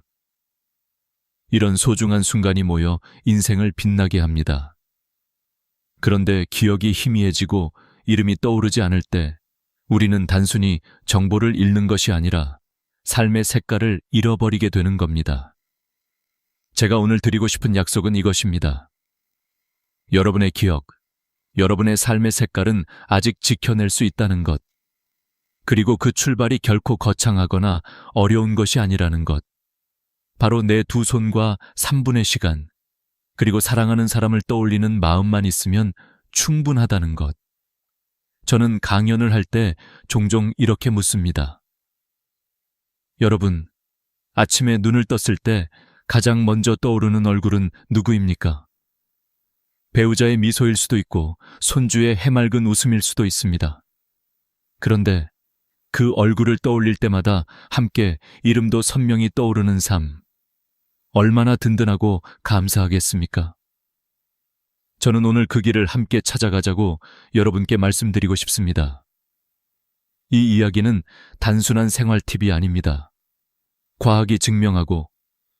이런 소중한 순간이 모여 인생을 빛나게 합니다. 그런데 기억이 희미해지고 이름이 떠오르지 않을 때 우리는 단순히 정보를 잃는 것이 아니라 삶의 색깔을 잃어버리게 되는 겁니다. 제가 오늘 드리고 싶은 약속은 이것입니다. 여러분의 기억, 여러분의 삶의 색깔은 아직 지켜낼 수 있다는 것. 그리고 그 출발이 결코 거창하거나 어려운 것이 아니라는 것. 바로 내 두 손과 3분의 시간, 그리고 사랑하는 사람을 떠올리는 마음만 있으면 충분하다는 것. 저는 강연을 할 때 종종 이렇게 묻습니다. 여러분, 아침에 눈을 떴을 때 가장 먼저 떠오르는 얼굴은 누구입니까? 배우자의 미소일 수도 있고 손주의 해맑은 웃음일 수도 있습니다. 그런데 그 얼굴을 떠올릴 때마다 함께 이름도 선명히 떠오르는 삶, 얼마나 든든하고 감사하겠습니까? 저는 오늘 그 길을 함께 찾아가자고 여러분께 말씀드리고 싶습니다. 이 이야기는 단순한 생활 팁이 아닙니다. 과학이 증명하고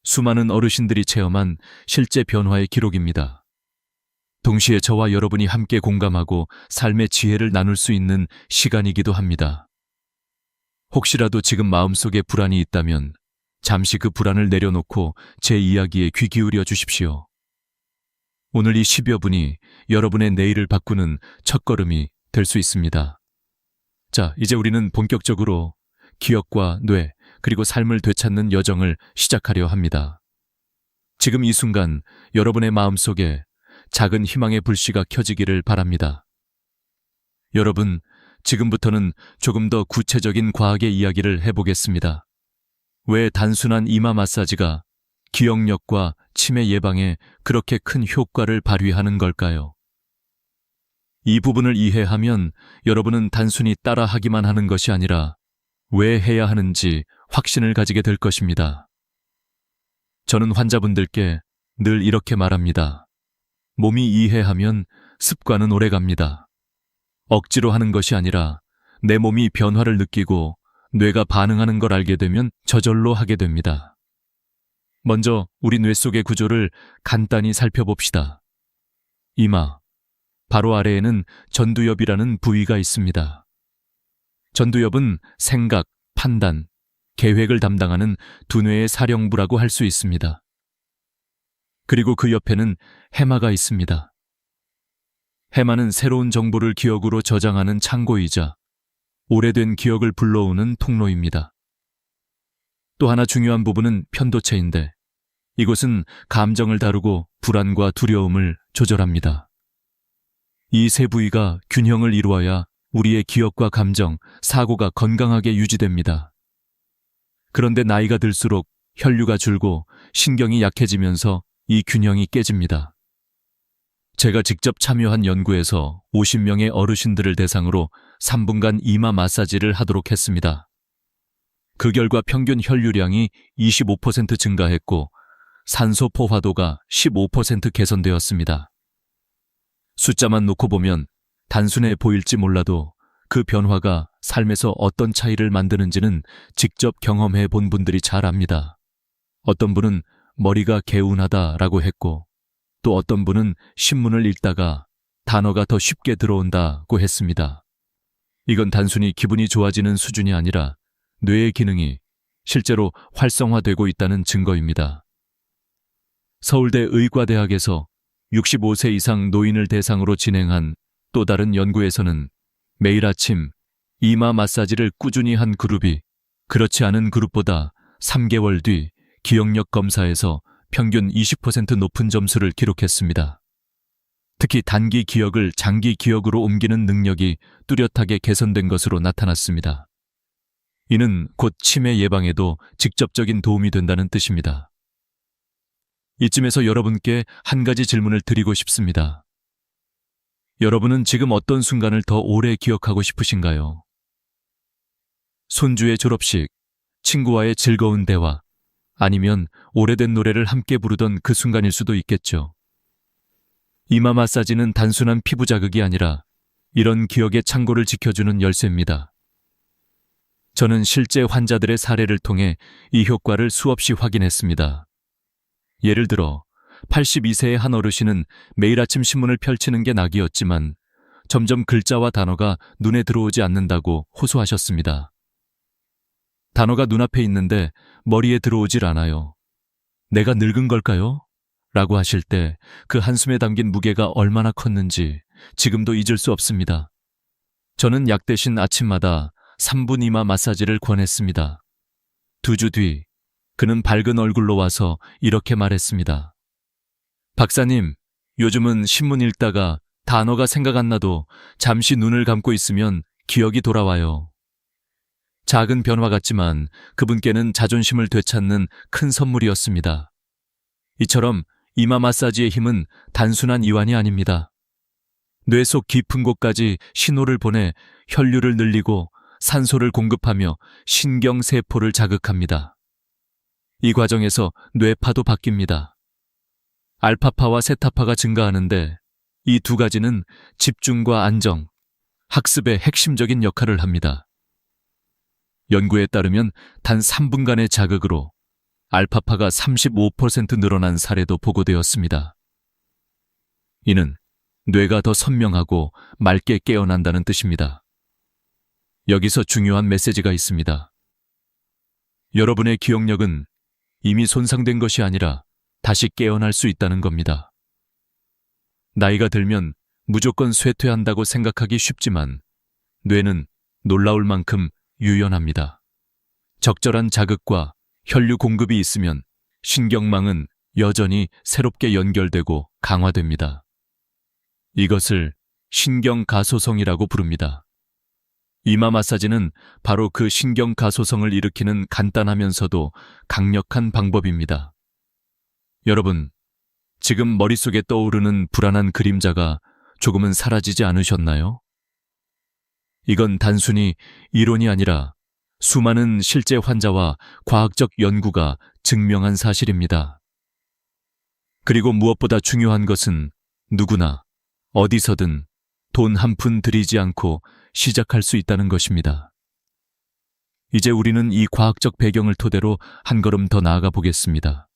수많은 어르신들이 체험한 실제 변화의 기록입니다. 동시에 저와 여러분이 함께 공감하고 삶의 지혜를 나눌 수 있는 시간이기도 합니다. 혹시라도 지금 마음속에 불안이 있다면 잠시 그 불안을 내려놓고 제 이야기에 귀 기울여 주십시오. 오늘 이 10여 분이 여러분의 내일을 바꾸는 첫걸음이 될 수 있습니다. 자, 이제 우리는 본격적으로 기억과 뇌, 그리고 삶을 되찾는 여정을 시작하려 합니다. 지금 이 순간 여러분의 마음속에 작은 희망의 불씨가 켜지기를 바랍니다. 여러분, 지금부터는 조금 더 구체적인 과학의 이야기를 해보겠습니다. 왜 단순한 이마 마사지가 기억력과 치매 예방에 그렇게 큰 효과를 발휘하는 걸까요? 이 부분을 이해하면 여러분은 단순히 따라하기만 하는 것이 아니라 왜 해야 하는지 확신을 가지게 될 것입니다. 저는 환자분들께 늘 이렇게 말합니다. 몸이 이해하면 습관은 오래갑니다. 억지로 하는 것이 아니라 내 몸이 변화를 느끼고 뇌가 반응하는 걸 알게 되면 저절로 하게 됩니다. 먼저 우리 뇌 속의 구조를 간단히 살펴봅시다. 이마, 바로 아래에는 전두엽이라는 부위가 있습니다. 전두엽은 생각, 판단, 계획을 담당하는 두뇌의 사령부라고 할 수 있습니다. 그리고 그 옆에는 해마가 있습니다. 해마는 새로운 정보를 기억으로 저장하는 창고이자 오래된 기억을 불러오는 통로입니다. 또 하나 중요한 부분은 편도체인데 이곳은 감정을 다루고 불안과 두려움을 조절합니다. 이 세 부위가 균형을 이루어야 우리의 기억과 감정, 사고가 건강하게 유지됩니다. 그런데 나이가 들수록 혈류가 줄고 신경이 약해지면서 이 균형이 깨집니다. 제가 직접 참여한 연구에서 50명의 어르신들을 대상으로 3분간 이마 마사지를 하도록 했습니다. 그 결과 평균 혈류량이 25% 증가했고 산소 포화도가 15% 개선되었습니다. 숫자만 놓고 보면 단순해 보일지 몰라도 그 변화가 삶에서 어떤 차이를 만드는지는 직접 경험해 본 분들이 잘 압니다. 어떤 분은 머리가 개운하다라고 했고 또 어떤 분은 신문을 읽다가 단어가 더 쉽게 들어온다고 했습니다. 이건 단순히 기분이 좋아지는 수준이 아니라 뇌의 기능이 실제로 활성화되고 있다는 증거입니다. 서울대 의과대학에서 65세 이상 노인을 대상으로 진행한 또 다른 연구에서는 매일 아침 이마 마사지를 꾸준히 한 그룹이 그렇지 않은 그룹보다 3개월 뒤 기억력 검사에서 평균 20% 높은 점수를 기록했습니다. 특히 단기 기억을 장기 기억으로 옮기는 능력이 뚜렷하게 개선된 것으로 나타났습니다. 이는 곧 치매 예방에도 직접적인 도움이 된다는 뜻입니다. 이쯤에서 여러분께 한 가지 질문을 드리고 싶습니다. 여러분은 지금 어떤 순간을 더 오래 기억하고 싶으신가요? 손주의 졸업식, 친구와의 즐거운 대화, 아니면 오래된 노래를 함께 부르던 그 순간일 수도 있겠죠. 이마 마사지는 단순한 피부 자극이 아니라 이런 기억의 창고를 지켜주는 열쇠입니다. 저는 실제 환자들의 사례를 통해 이 효과를 수없이 확인했습니다. 예를 들어 82세의 한 어르신은 매일 아침 신문을 펼치는 게 낙이었지만 점점 글자와 단어가 눈에 들어오지 않는다고 호소하셨습니다. 단어가 눈앞에 있는데 머리에 들어오질 않아요. 내가 늙은 걸까요? 라고 하실 때 그 한숨에 담긴 무게가 얼마나 컸는지 지금도 잊을 수 없습니다. 저는 약 대신 아침마다 3분 이마 마사지를 권했습니다. 2주 뒤 그는 밝은 얼굴로 와서 이렇게 말했습니다. 박사님, 요즘은 신문 읽다가 단어가 생각 안 나도 잠시 눈을 감고 있으면 기억이 돌아와요. 작은 변화 같지만 그분께는 자존심을 되찾는 큰 선물이었습니다. 이처럼 이마 마사지의 힘은 단순한 이완이 아닙니다. 뇌 속 깊은 곳까지 신호를 보내 혈류를 늘리고 산소를 공급하며 신경세포를 자극합니다. 이 과정에서 뇌파도 바뀝니다. 알파파와 세타파가 증가하는데 이 두 가지는 집중과 안정, 학습의 핵심적인 역할을 합니다. 연구에 따르면 단 3분간의 자극으로 알파파가 35% 늘어난 사례도 보고되었습니다. 이는 뇌가 더 선명하고 맑게 깨어난다는 뜻입니다. 여기서 중요한 메시지가 있습니다. 여러분의 기억력은 이미 손상된 것이 아니라 다시 깨어날 수 있다는 겁니다. 나이가 들면 무조건 쇠퇴한다고 생각하기 쉽지만 뇌는 놀라울 만큼 유연합니다. 적절한 자극과 혈류 공급이 있으면 신경망은 여전히 새롭게 연결되고 강화됩니다. 이것을 신경가소성이라고 부릅니다. 이마 마사지는 바로 그 신경가소성을 일으키는 간단하면서도 강력한 방법입니다. 여러분, 지금 머릿속에 떠오르는 불안한 그림자가 조금은 사라지지 않으셨나요? 이건 단순히 이론이 아니라 수많은 실제 환자와 과학적 연구가 증명한 사실입니다. 그리고 무엇보다 중요한 것은 누구나 어디서든 돈 한 푼 들이지 않고 시작할 수 있다는 것입니다. 이제 우리는 이 과학적 배경을 토대로 한 걸음 더 나아가 보겠습니다.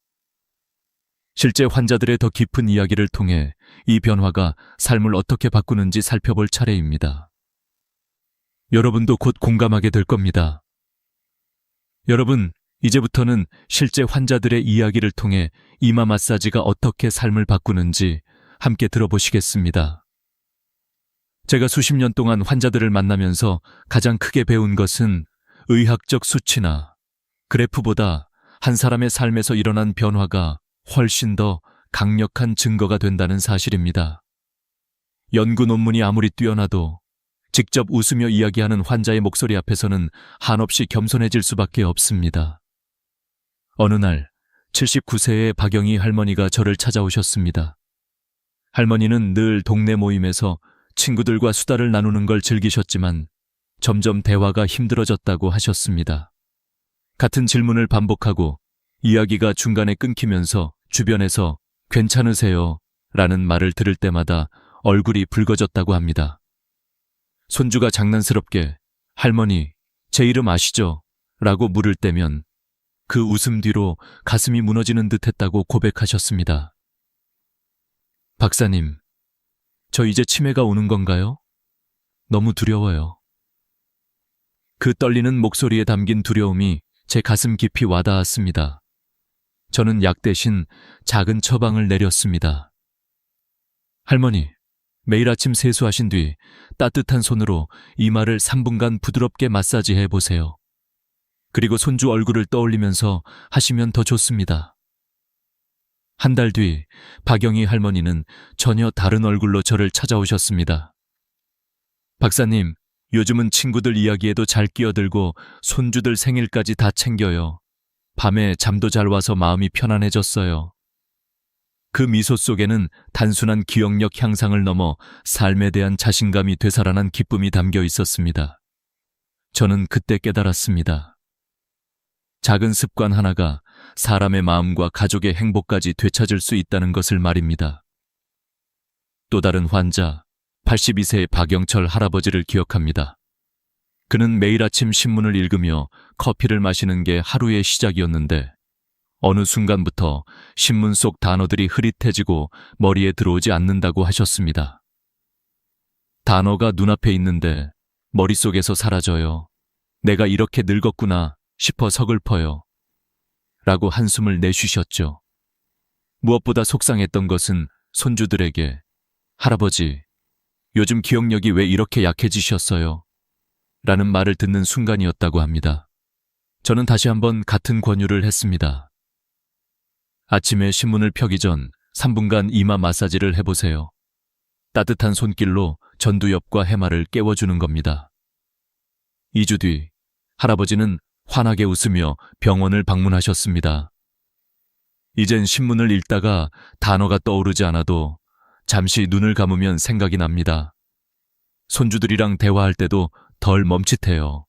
실제 환자들의 더 깊은 이야기를 통해 이 변화가 삶을 어떻게 바꾸는지 살펴볼 차례입니다. 여러분도 곧 공감하게 될 겁니다. 여러분, 이제부터는 실제 환자들의 이야기를 통해 이마 마사지가 어떻게 삶을 바꾸는지 함께 들어보시겠습니다. 제가 수십 년 동안 환자들을 만나면서 가장 크게 배운 것은 의학적 수치나 그래프보다 한 사람의 삶에서 일어난 변화가 훨씬 더 강력한 증거가 된다는 사실입니다. 연구 논문이 아무리 뛰어나도 직접 웃으며 이야기하는 환자의 목소리 앞에서는 한없이 겸손해질 수밖에 없습니다. 어느 날 79세의 박영희 할머니가 저를 찾아오셨습니다. 할머니는 늘 동네 모임에서 친구들과 수다를 나누는 걸 즐기셨지만 점점 대화가 힘들어졌다고 하셨습니다. 같은 질문을 반복하고 이야기가 중간에 끊기면서 주변에서 괜찮으세요? 라는 말을 들을 때마다 얼굴이 붉어졌다고 합니다. 손주가 장난스럽게 할머니, 제 이름 아시죠? 라고 물을 때면 그 웃음 뒤로 가슴이 무너지는 듯 했다고 고백하셨습니다. 박사님, 저 이제 치매가 오는 건가요? 너무 두려워요. 그 떨리는 목소리에 담긴 두려움이 제 가슴 깊이 와닿았습니다. 저는 약 대신 작은 처방을 내렸습니다. 할머니, 매일 아침 세수하신 뒤 따뜻한 손으로 이마를 3분간 부드럽게 마사지해 보세요. 그리고 손주 얼굴을 떠올리면서 하시면 더 좋습니다. 한 달 뒤 박영희 할머니는 전혀 다른 얼굴로 저를 찾아오셨습니다. 박사님, 요즘은 친구들 이야기에도 잘 끼어들고 손주들 생일까지 다 챙겨요. 밤에 잠도 잘 와서 마음이 편안해졌어요. 그 미소 속에는 단순한 기억력 향상을 넘어 삶에 대한 자신감이 되살아난 기쁨이 담겨 있었습니다. 저는 그때 깨달았습니다. 작은 습관 하나가 사람의 마음과 가족의 행복까지 되찾을 수 있다는 것을 말입니다. 또 다른 환자, 82세의 박영철 할아버지를 기억합니다. 그는 매일 아침 신문을 읽으며 커피를 마시는 게 하루의 시작이었는데 어느 순간부터 신문 속 단어들이 흐릿해지고 머리에 들어오지 않는다고 하셨습니다. 단어가 눈앞에 있는데 머릿속에서 사라져요. 내가 이렇게 늙었구나 싶어 서글퍼요. 라고 한숨을 내쉬셨죠. 무엇보다 속상했던 것은 손주들에게 할아버지, 요즘 기억력이 왜 이렇게 약해지셨어요? 라는 말을 듣는 순간이었다고 합니다. 저는 다시 한번 같은 권유를 했습니다. 아침에 신문을 펴기 전 3분간 이마 마사지를 해보세요. 따뜻한 손길로 전두엽과 해마를 깨워주는 겁니다. 2주 뒤 할아버지는 환하게 웃으며 병원을 방문하셨습니다. 이젠 신문을 읽다가 단어가 떠오르지 않아도 잠시 눈을 감으면 생각이 납니다. 손주들이랑 대화할 때도 덜 멈칫해요.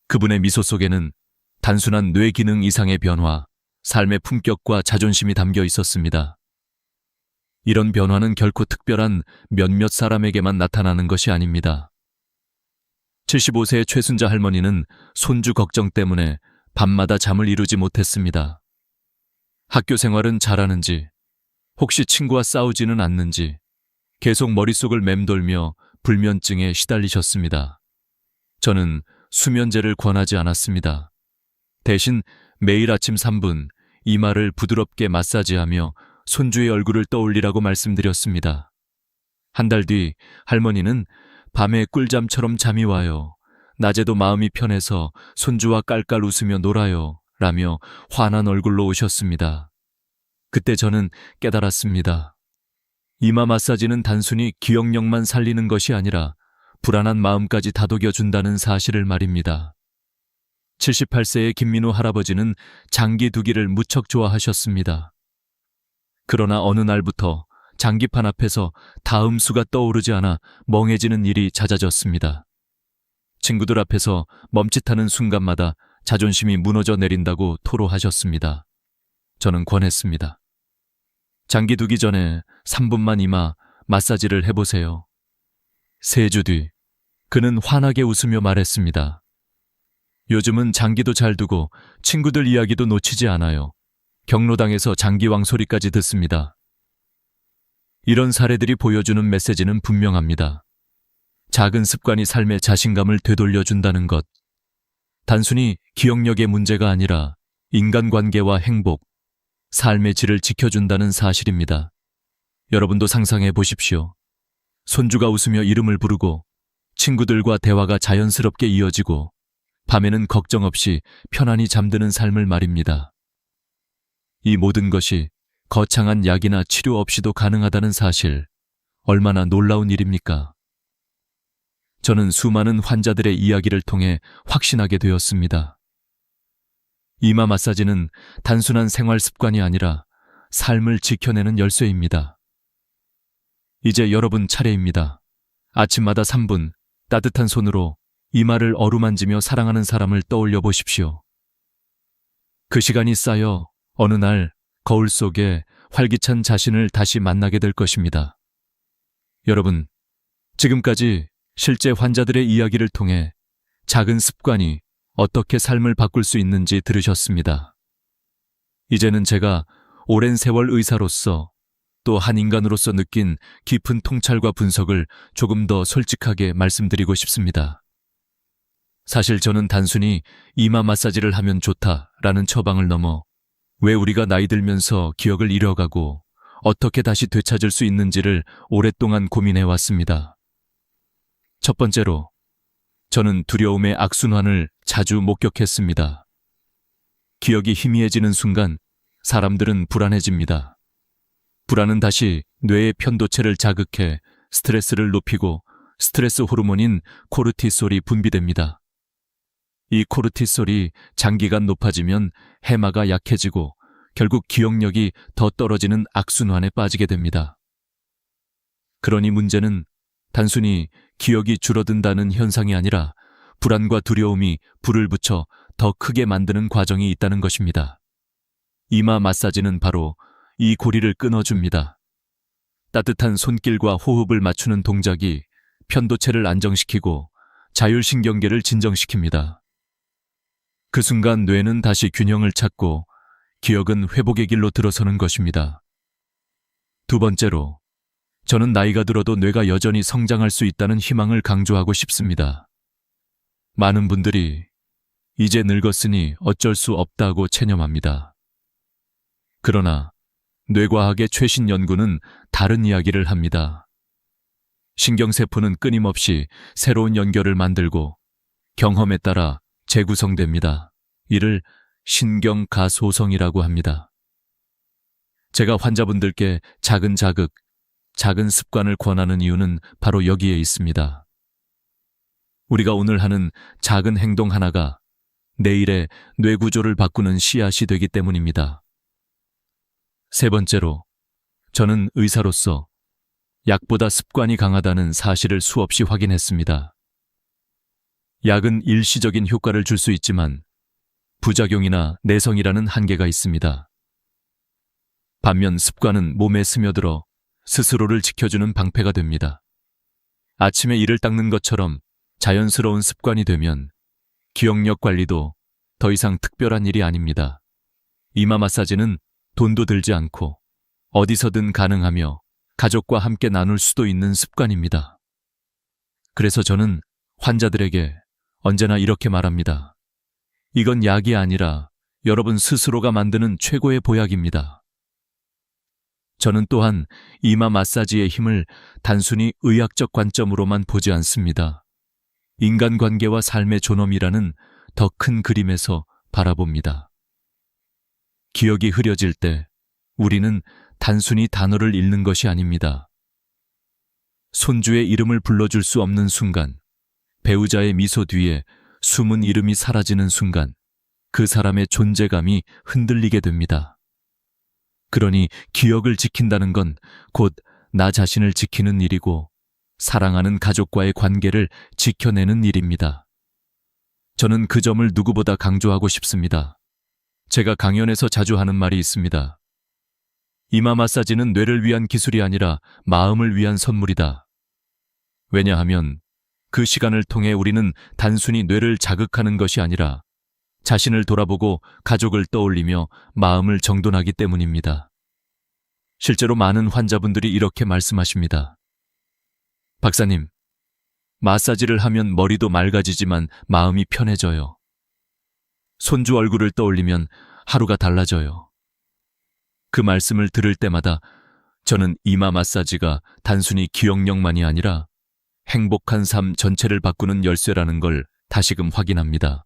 그분의 미소 속에는 단순한 뇌 기능 이상의 변화, 삶의 품격과 자존심이 담겨 있었습니다. 이런 변화는 결코 특별한 몇몇 사람에게만 나타나는 것이 아닙니다. 75세의 최순자 할머니는 손주 걱정 때문에 밤마다 잠을 이루지 못했습니다. 학교 생활은 잘하는지, 혹시 친구와 싸우지는 않는지 계속 머릿속을 맴돌며 불면증에 시달리셨습니다. 저는 수면제를 권하지 않았습니다. 대신 매일 아침 3분 이마를 부드럽게 마사지하며 손주의 얼굴을 떠올리라고 말씀드렸습니다. 한 달 뒤 할머니는 밤에 꿀잠처럼 잠이 와요. 낮에도 마음이 편해서 손주와 깔깔 웃으며 놀아요. 라며 환한 얼굴로 오셨습니다. 그때 저는 깨달았습니다. 이마 마사지는 단순히 기억력만 살리는 것이 아니라 불안한 마음까지 다독여준다는 사실을 말입니다. 78세의 김민우 할아버지는 장기두기를 무척 좋아하셨습니다. 그러나 어느 날부터 장기판 앞에서 다음 수가 떠오르지 않아 멍해지는 일이 잦아졌습니다. 친구들 앞에서 멈칫하는 순간마다 자존심이 무너져 내린다고 토로하셨습니다. 저는 권했습니다. 장기 두기 전에 3분만 이마 마사지를 해보세요. 3주 뒤 그는 환하게 웃으며 말했습니다. 요즘은 장기도 잘 두고 친구들 이야기도 놓치지 않아요. 경로당에서 장기왕 소리까지 듣습니다. 이런 사례들이 보여주는 메시지는 분명합니다. 작은 습관이 삶의 자신감을 되돌려준다는 것. 단순히 기억력의 문제가 아니라 인간관계와 행복, 삶의 질을 지켜준다는 사실입니다. 여러분도 상상해 보십시오. 손주가 웃으며 이름을 부르고 친구들과 대화가 자연스럽게 이어지고 밤에는 걱정 없이 편안히 잠드는 삶을 말입니다. 이 모든 것이 거창한 약이나 치료 없이도 가능하다는 사실, 얼마나 놀라운 일입니까? 저는 수많은 환자들의 이야기를 통해 확신하게 되었습니다. 이마 마사지는 단순한 생활 습관이 아니라 삶을 지켜내는 열쇠입니다. 이제 여러분 차례입니다. 아침마다 3분 따뜻한 손으로 이마를 어루만지며 사랑하는 사람을 떠올려 보십시오. 그 시간이 쌓여 어느 날 거울 속에 활기찬 자신을 다시 만나게 될 것입니다. 여러분, 지금까지 실제 환자들의 이야기를 통해 작은 습관이 어떻게 삶을 바꿀 수 있는지 들으셨습니다. 이제는 제가 오랜 세월 의사로서 또 한 인간으로서 느낀 깊은 통찰과 분석을 조금 더 솔직하게 말씀드리고 싶습니다. 사실 저는 단순히 이마 마사지를 하면 좋다라는 처방을 넘어 왜 우리가 나이 들면서 기억을 잃어가고 어떻게 다시 되찾을 수 있는지를 오랫동안 고민해 왔습니다. 첫 번째로, 저는 두려움의 악순환을 자주 목격했습니다. 기억이 희미해지는 순간 사람들은 불안해집니다. 불안은 다시 뇌의 편도체를 자극해 스트레스를 높이고 스트레스 호르몬인 코르티솔이 분비됩니다. 이 코르티솔이 장기간 높아지면 해마가 약해지고 결국 기억력이 더 떨어지는 악순환에 빠지게 됩니다. 그러니 문제는 단순히 기억이 줄어든다는 현상이 아니라 불안과 두려움이 불을 붙여 더 크게 만드는 과정이 있다는 것입니다. 이마 마사지는 바로 이 고리를 끊어줍니다. 따뜻한 손길과 호흡을 맞추는 동작이 편도체를 안정시키고 자율신경계를 진정시킵니다. 그 순간 뇌는 다시 균형을 찾고 기억은 회복의 길로 들어서는 것입니다. 두 번째로, 저는 나이가 들어도 뇌가 여전히 성장할 수 있다는 희망을 강조하고 싶습니다. 많은 분들이 이제 늙었으니 어쩔 수 없다고 체념합니다. 그러나 뇌과학의 최신 연구는 다른 이야기를 합니다. 신경세포는 끊임없이 새로운 연결을 만들고 경험에 따라 재구성됩니다. 이를 신경가소성이라고 합니다. 제가 환자분들께 작은 자극, 작은 습관을 권하는 이유는 바로 여기에 있습니다. 우리가 오늘 하는 작은 행동 하나가 내일의 뇌구조를 바꾸는 씨앗이 되기 때문입니다. 세 번째로, 저는 의사로서 약보다 습관이 강하다는 사실을 수없이 확인했습니다. 약은 일시적인 효과를 줄 수 있지만 부작용이나 내성이라는 한계가 있습니다. 반면 습관은 몸에 스며들어 스스로를 지켜주는 방패가 됩니다. 아침에 이를 닦는 것처럼 자연스러운 습관이 되면 기억력 관리도 더 이상 특별한 일이 아닙니다. 이마 마사지는 돈도 들지 않고 어디서든 가능하며 가족과 함께 나눌 수도 있는 습관입니다. 그래서 저는 환자들에게 언제나 이렇게 말합니다. 이건 약이 아니라 여러분 스스로가 만드는 최고의 보약입니다. 저는 또한 이마 마사지의 힘을 단순히 의학적 관점으로만 보지 않습니다. 인간관계와 삶의 존엄이라는 더 큰 그림에서 바라봅니다. 기억이 흐려질 때 우리는 단순히 단어를 읽는 것이 아닙니다. 손주의 이름을 불러줄 수 없는 순간, 배우자의 미소 뒤에 숨은 이름이 사라지는 순간, 그 사람의 존재감이 흔들리게 됩니다. 그러니 기억을 지킨다는 건 곧 나 자신을 지키는 일이고 사랑하는 가족과의 관계를 지켜내는 일입니다. 저는 그 점을 누구보다 강조하고 싶습니다. 제가 강연에서 자주 하는 말이 있습니다. 이마 마사지는 뇌를 위한 기술이 아니라 마음을 위한 선물이다. 왜냐하면 그 시간을 통해 우리는 단순히 뇌를 자극하는 것이 아니라 자신을 돌아보고 가족을 떠올리며 마음을 정돈하기 때문입니다. 실제로 많은 환자분들이 이렇게 말씀하십니다. 박사님, 마사지를 하면 머리도 맑아지지만 마음이 편해져요. 손주 얼굴을 떠올리면 하루가 달라져요. 그 말씀을 들을 때마다 저는 이마 마사지가 단순히 기억력만이 아니라 행복한 삶 전체를 바꾸는 열쇠라는 걸 다시금 확인합니다.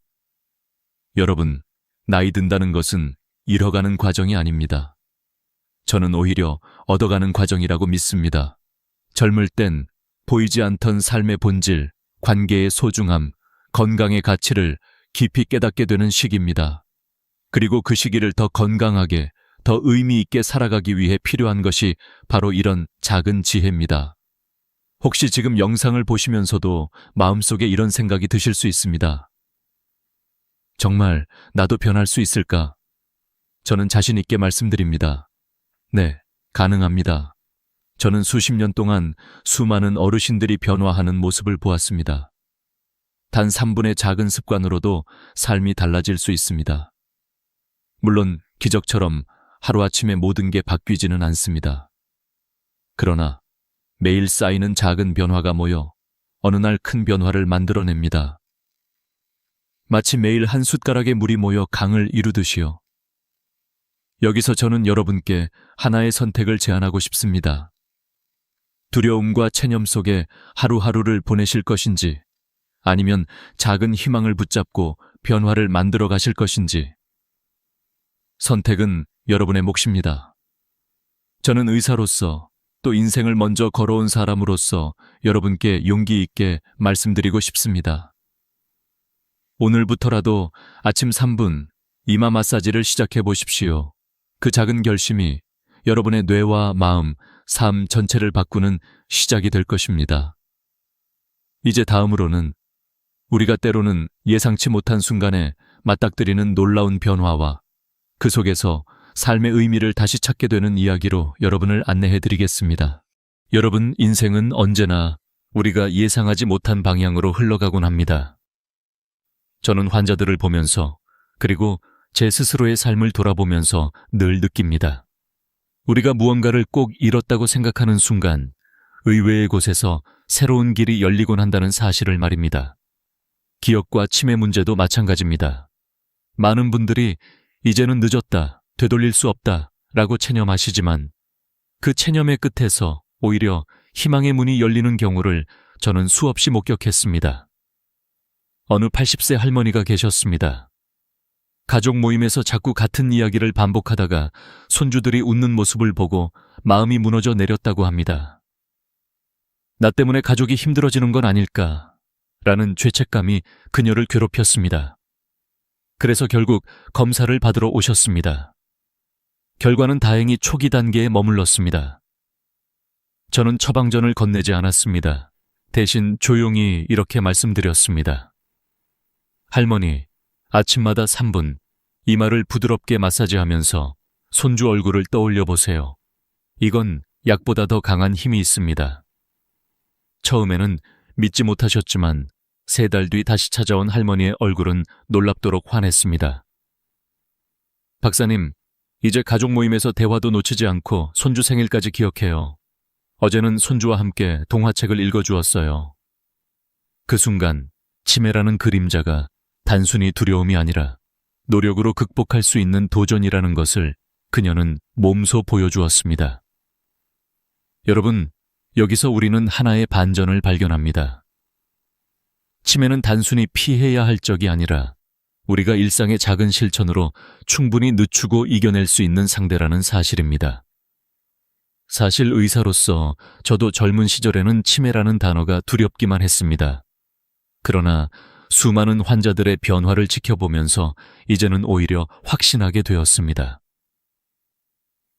여러분, 나이 든다는 것은 잃어가는 과정이 아닙니다. 저는 오히려 얻어가는 과정이라고 믿습니다. 젊을 땐 보이지 않던 삶의 본질, 관계의 소중함, 건강의 가치를 깊이 깨닫게 되는 시기입니다. 그리고 그 시기를 더 건강하게, 더 의미 있게 살아가기 위해 필요한 것이 바로 이런 작은 지혜입니다. 혹시 지금 영상을 보시면서도 마음속에 이런 생각이 드실 수 있습니다. 정말 나도 변할 수 있을까? 저는 자신 있게 말씀드립니다. 네, 가능합니다. 저는 수십 년 동안 수많은 어르신들이 변화하는 모습을 보았습니다. 단 3분의 작은 습관으로도 삶이 달라질 수 있습니다. 물론 기적처럼 하루아침에 모든 게 바뀌지는 않습니다. 그러나 매일 쌓이는 작은 변화가 모여 어느 날 큰 변화를 만들어냅니다. 마치 매일 한 숟가락의 물이 모여 강을 이루듯이요. 여기서 저는 여러분께 하나의 선택을 제안하고 싶습니다. 두려움과 체념 속에 하루하루를 보내실 것인지, 아니면 작은 희망을 붙잡고 변화를 만들어 가실 것인지. 선택은 여러분의 몫입니다. 저는 의사로서 또 인생을 먼저 걸어온 사람으로서 여러분께 용기 있게 말씀드리고 싶습니다. 오늘부터라도 아침 3분 이마 마사지를 시작해 보십시오. 그 작은 결심이 여러분의 뇌와 마음, 삶 전체를 바꾸는 시작이 될 것입니다. 이제 다음으로는 우리가 때로는 예상치 못한 순간에 맞닥뜨리는 놀라운 변화와 그 속에서 삶의 의미를 다시 찾게 되는 이야기로 여러분을 안내해 드리겠습니다. 여러분, 인생은 언제나 우리가 예상하지 못한 방향으로 흘러가곤 합니다. 저는 환자들을 보면서 그리고 제 스스로의 삶을 돌아보면서 늘 느낍니다. 우리가 무언가를 꼭 잃었다고 생각하는 순간 의외의 곳에서 새로운 길이 열리곤 한다는 사실을 말입니다. 기억과 치매 문제도 마찬가지입니다. 많은 분들이 이제는 늦었다, 되돌릴 수 없다 라고 체념하시지만 그 체념의 끝에서 오히려 희망의 문이 열리는 경우를 저는 수없이 목격했습니다. 어느 80세 할머니가 계셨습니다. 가족 모임에서 자꾸 같은 이야기를 반복하다가 손주들이 웃는 모습을 보고 마음이 무너져 내렸다고 합니다. 나 때문에 가족이 힘들어지는 건 아닐까 라는 죄책감이 그녀를 괴롭혔습니다. 그래서 결국 검사를 받으러 오셨습니다. 결과는 다행히 초기 단계에 머물렀습니다. 저는 처방전을 건네지 않았습니다. 대신 조용히 이렇게 말씀드렸습니다. 할머니, 아침마다 3분 이마를 부드럽게 마사지하면서 손주 얼굴을 떠올려 보세요. 이건 약보다 더 강한 힘이 있습니다. 처음에는 믿지 못하셨지만 3달 뒤 다시 찾아온 할머니의 얼굴은 놀랍도록 환했습니다. 박사님, 이제 가족 모임에서 대화도 놓치지 않고 손주 생일까지 기억해요. 어제는 손주와 함께 동화책을 읽어주었어요. 그 순간 치매라는 그림자가 단순히 두려움이 아니라 노력으로 극복할 수 있는 도전이라는 것을 그녀는 몸소 보여주었습니다. 여러분, 여기서 우리는 하나의 반전을 발견합니다. 치매는 단순히 피해야 할 적이 아니라 우리가 일상의 작은 실천으로 충분히 늦추고 이겨낼 수 있는 상대라는 사실입니다. 사실 의사로서 저도 젊은 시절에는 치매라는 단어가 두렵기만 했습니다. 그러나 수많은 환자들의 변화를 지켜보면서 이제는 오히려 확신하게 되었습니다.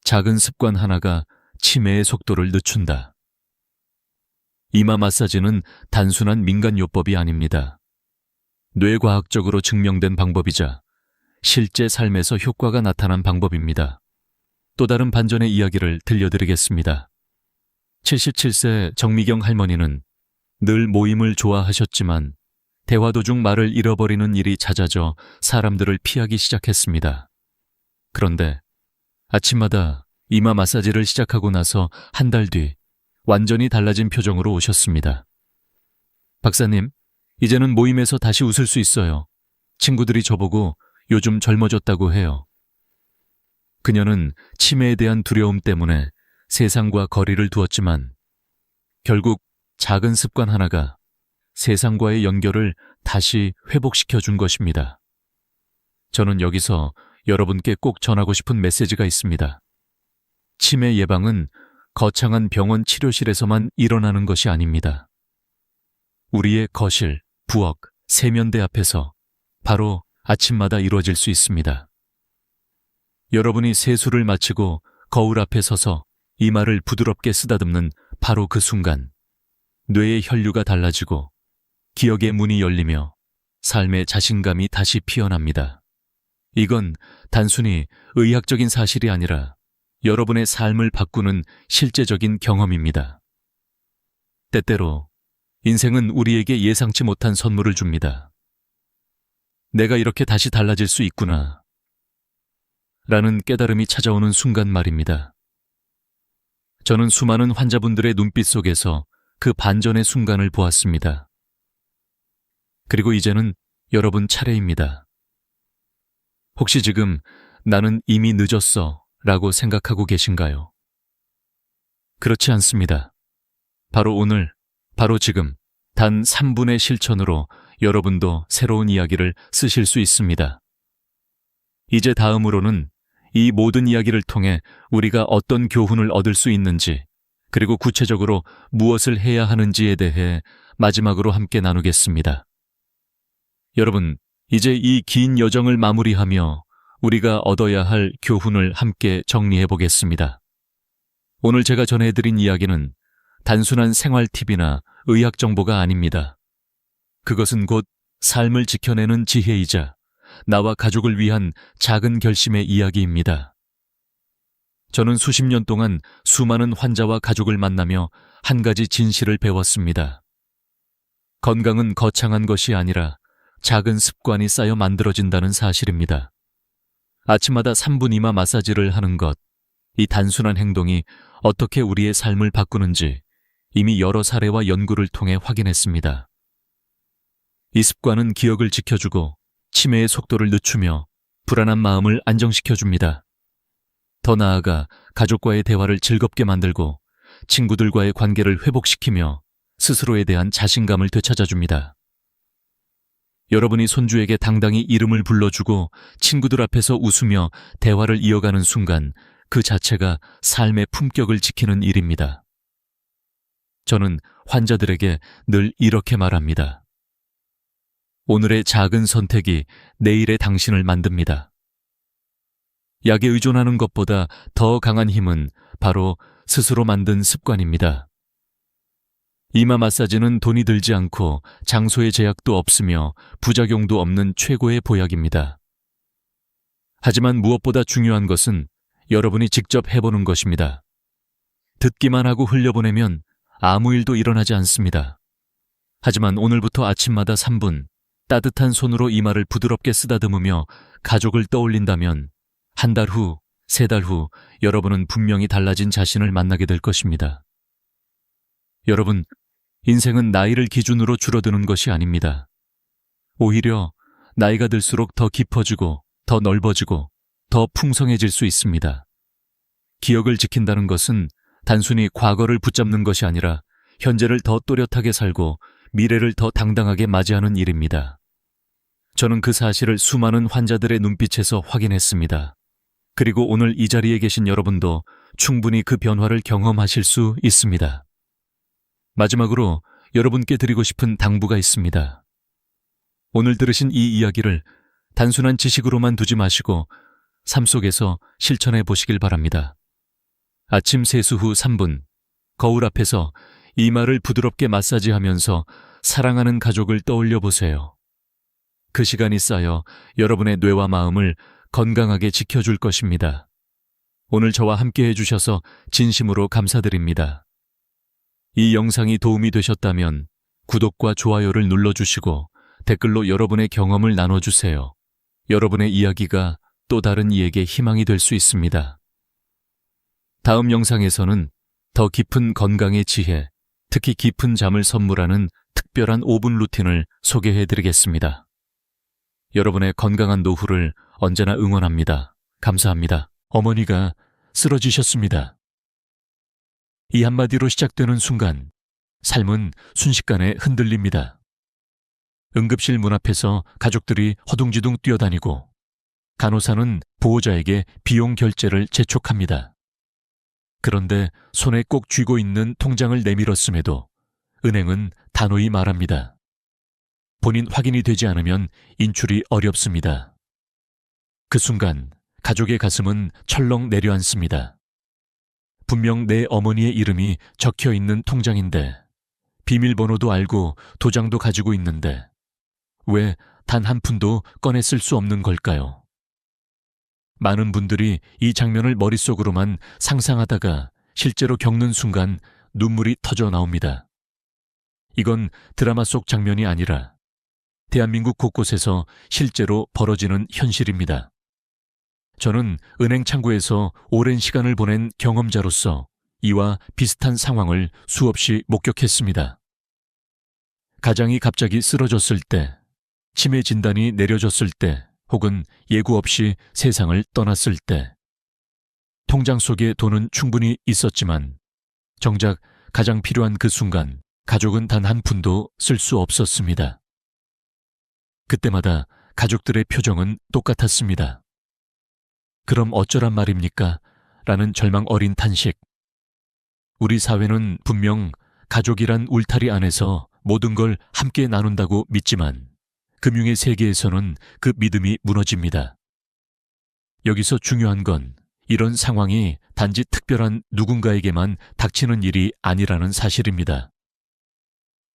작은 습관 하나가 치매의 속도를 늦춘다. 이마 마사지는 단순한 민간요법이 아닙니다. 뇌과학적으로 증명된 방법이자 실제 삶에서 효과가 나타난 방법입니다. 또 다른 반전의 이야기를 들려드리겠습니다. 77세 정미경 할머니는 늘 모임을 좋아하셨지만 대화 도중 말을 잃어버리는 일이 잦아져 사람들을 피하기 시작했습니다. 그런데 아침마다 이마 마사지를 시작하고 나서 한 달 뒤 완전히 달라진 표정으로 오셨습니다. 박사님, 이제는 모임에서 다시 웃을 수 있어요. 친구들이 저보고 요즘 젊어졌다고 해요. 그녀는 치매에 대한 두려움 때문에 세상과 거리를 두었지만 결국 작은 습관 하나가 세상과의 연결을 다시 회복시켜 준 것입니다. 저는 여기서 여러분께 꼭 전하고 싶은 메시지가 있습니다. 치매 예방은 거창한 병원 치료실에서만 일어나는 것이 아닙니다. 우리의 거실, 부엌, 세면대 앞에서 바로 아침마다 이루어질 수 있습니다. 여러분이 세수를 마치고 거울 앞에 서서 이마를 부드럽게 쓰다듬는 바로 그 순간 뇌의 혈류가 달라지고 기억의 문이 열리며 삶의 자신감이 다시 피어납니다. 이건 단순히 의학적인 사실이 아니라 여러분의 삶을 바꾸는 실제적인 경험입니다. 때때로 인생은 우리에게 예상치 못한 선물을 줍니다. 내가 이렇게 다시 달라질 수 있구나 라는 깨달음이 찾아오는 순간 말입니다. 저는 수많은 환자분들의 눈빛 속에서 그 반전의 순간을 보았습니다. 그리고 이제는 여러분 차례입니다. 혹시 지금 나는 이미 늦었어 라고 생각하고 계신가요? 그렇지 않습니다. 바로 오늘, 바로 지금 단 3분의 실천으로 여러분도 새로운 이야기를 쓰실 수 있습니다. 이제 다음으로는 이 모든 이야기를 통해 우리가 어떤 교훈을 얻을 수 있는지, 그리고 구체적으로 무엇을 해야 하는지에 대해 마지막으로 함께 나누겠습니다. 여러분, 이제 이 긴 여정을 마무리하며 우리가 얻어야 할 교훈을 함께 정리해 보겠습니다. 오늘 제가 전해드린 이야기는 단순한 생활 팁이나 의학 정보가 아닙니다. 그것은 곧 삶을 지켜내는 지혜이자 나와 가족을 위한 작은 결심의 이야기입니다. 저는 수십 년 동안 수많은 환자와 가족을 만나며 한 가지 진실을 배웠습니다. 건강은 거창한 것이 아니라 작은 습관이 쌓여 만들어진다는 사실입니다. 아침마다 3분 이마 마사지를 하는 것, 이 단순한 행동이 어떻게 우리의 삶을 바꾸는지 이미 여러 사례와 연구를 통해 확인했습니다. 이 습관은 기억을 지켜주고 치매의 속도를 늦추며 불안한 마음을 안정시켜줍니다. 더 나아가 가족과의 대화를 즐겁게 만들고 친구들과의 관계를 회복시키며 스스로에 대한 자신감을 되찾아줍니다. 여러분이 손주에게 당당히 이름을 불러주고 친구들 앞에서 웃으며 대화를 이어가는 순간 그 자체가 삶의 품격을 지키는 일입니다. 저는 환자들에게 늘 이렇게 말합니다. 오늘의 작은 선택이 내일의 당신을 만듭니다. 약에 의존하는 것보다 더 강한 힘은 바로 스스로 만든 습관입니다. 이마 마사지는 돈이 들지 않고 장소의 제약도 없으며 부작용도 없는 최고의 보약입니다. 하지만 무엇보다 중요한 것은 여러분이 직접 해보는 것입니다. 듣기만 하고 흘려보내면 아무 일도 일어나지 않습니다. 하지만 오늘부터 아침마다 3분 따뜻한 손으로 이마를 부드럽게 쓰다듬으며 가족을 떠올린다면 한 달 후, 3달 후 여러분은 분명히 달라진 자신을 만나게 될 것입니다. 여러분, 인생은 나이를 기준으로 줄어드는 것이 아닙니다. 오히려 나이가 들수록 더 깊어지고 더 넓어지고 더 풍성해질 수 있습니다. 기억을 지킨다는 것은 단순히 과거를 붙잡는 것이 아니라 현재를 더 또렷하게 살고 미래를 더 당당하게 맞이하는 일입니다. 저는 그 사실을 수많은 환자들의 눈빛에서 확인했습니다. 그리고 오늘 이 자리에 계신 여러분도 충분히 그 변화를 경험하실 수 있습니다. 마지막으로 여러분께 드리고 싶은 당부가 있습니다. 오늘 들으신 이 이야기를 단순한 지식으로만 두지 마시고 삶 속에서 실천해 보시길 바랍니다. 아침 세수 후 3분, 거울 앞에서 이마를 부드럽게 마사지하면서 사랑하는 가족을 떠올려 보세요. 그 시간이 쌓여 여러분의 뇌와 마음을 건강하게 지켜줄 것입니다. 오늘 저와 함께 해주셔서 진심으로 감사드립니다. 이 영상이 도움이 되셨다면 구독과 좋아요를 눌러주시고 댓글로 여러분의 경험을 나눠주세요. 여러분의 이야기가 또 다른 이에게 희망이 될 수 있습니다. 다음 영상에서는 더 깊은 건강의 지혜, 특히 깊은 잠을 선물하는 특별한 5분 루틴을 소개해드리겠습니다. 여러분의 건강한 노후를 언제나 응원합니다. 감사합니다. 어머니가 쓰러지셨습니다. 이 한마디로 시작되는 순간 삶은 순식간에 흔들립니다. 응급실 문 앞에서 가족들이 허둥지둥 뛰어다니고 간호사는 보호자에게 비용 결제를 재촉합니다. 그런데 손에 꼭 쥐고 있는 통장을 내밀었음에도 은행은 단호히 말합니다. 본인 확인이 되지 않으면 인출이 어렵습니다. 그 순간 가족의 가슴은 철렁 내려앉습니다. 분명 내 어머니의 이름이 적혀 있는 통장인데 비밀번호도 알고 도장도 가지고 있는데 왜 단 한 푼도 꺼내 쓸 수 없는 걸까요? 많은 분들이 이 장면을 머릿속으로만 상상하다가 실제로 겪는 순간 눈물이 터져 나옵니다. 이건 드라마 속 장면이 아니라 대한민국 곳곳에서 실제로 벌어지는 현실입니다. 저는 은행 창구에서 오랜 시간을 보낸 경험자로서 이와 비슷한 상황을 수없이 목격했습니다. 가장이 갑자기 쓰러졌을 때, 치매 진단이 내려졌을 때, 혹은 예고 없이 세상을 떠났을 때, 통장 속에 돈은 충분히 있었지만 정작 가장 필요한 그 순간 가족은 단 한 푼도 쓸 수 없었습니다. 그때마다 가족들의 표정은 똑같았습니다. 그럼 어쩌란 말입니까? 라는 절망 어린 탄식. 우리 사회는 분명 가족이란 울타리 안에서 모든 걸 함께 나눈다고 믿지만 금융의 세계에서는 그 믿음이 무너집니다. 여기서 중요한 건 이런 상황이 단지 특별한 누군가에게만 닥치는 일이 아니라는 사실입니다.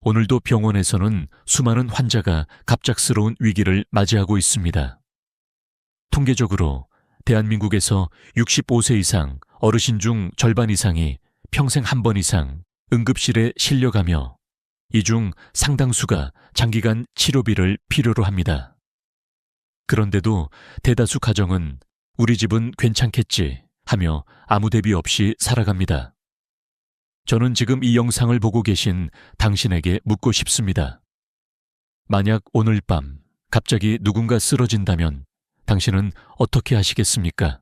오늘도 병원에서는 수많은 환자가 갑작스러운 위기를 맞이하고 있습니다. 통계적으로 대한민국에서 65세 이상 어르신 중 절반 이상이 평생 한 번 이상 응급실에 실려가며 이 중 상당수가 장기간 치료비를 필요로 합니다. 그런데도 대다수 가정은 우리 집은 괜찮겠지 하며 아무 대비 없이 살아갑니다. 저는 지금 이 영상을 보고 계신 당신에게 묻고 싶습니다. 만약 오늘 밤 갑자기 누군가 쓰러진다면 당신은 어떻게 하시겠습니까?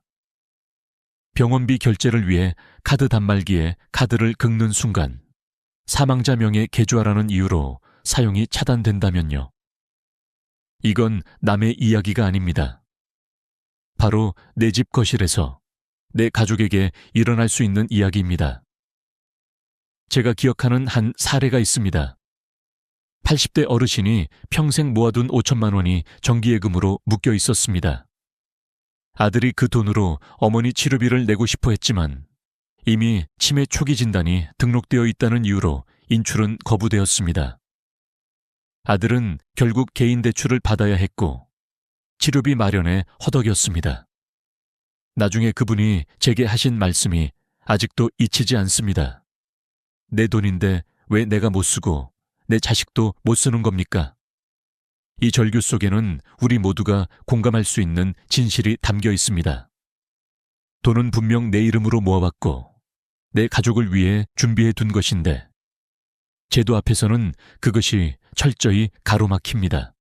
병원비 결제를 위해 카드 단말기에 카드를 긁는 순간 사망자 명의 계좌라는 이유로 사용이 차단된다면요. 이건 남의 이야기가 아닙니다. 바로 내 집 거실에서 내 가족에게 일어날 수 있는 이야기입니다. 제가 기억하는 한 사례가 있습니다. 80대 어르신이 평생 모아둔 5천만 원이 정기예금으로 묶여 있었습니다. 아들이 그 돈으로 어머니 치료비를 내고 싶어 했지만 이미 치매 초기 진단이 등록되어 있다는 이유로 인출은 거부되었습니다. 아들은 결국 개인 대출을 받아야 했고 치료비 마련에 허덕였습니다. 나중에 그분이 제게 하신 말씀이 아직도 잊히지 않습니다. 내 돈인데 왜 내가 못 쓰고 내 자식도 못 쓰는 겁니까? 이 절규 속에는 우리 모두가 공감할 수 있는 진실이 담겨 있습니다. 돈은 분명 내 이름으로 모아왔고 내 가족을 위해 준비해 둔 것인데 제도 앞에서는 그것이 철저히 가로막힙니다.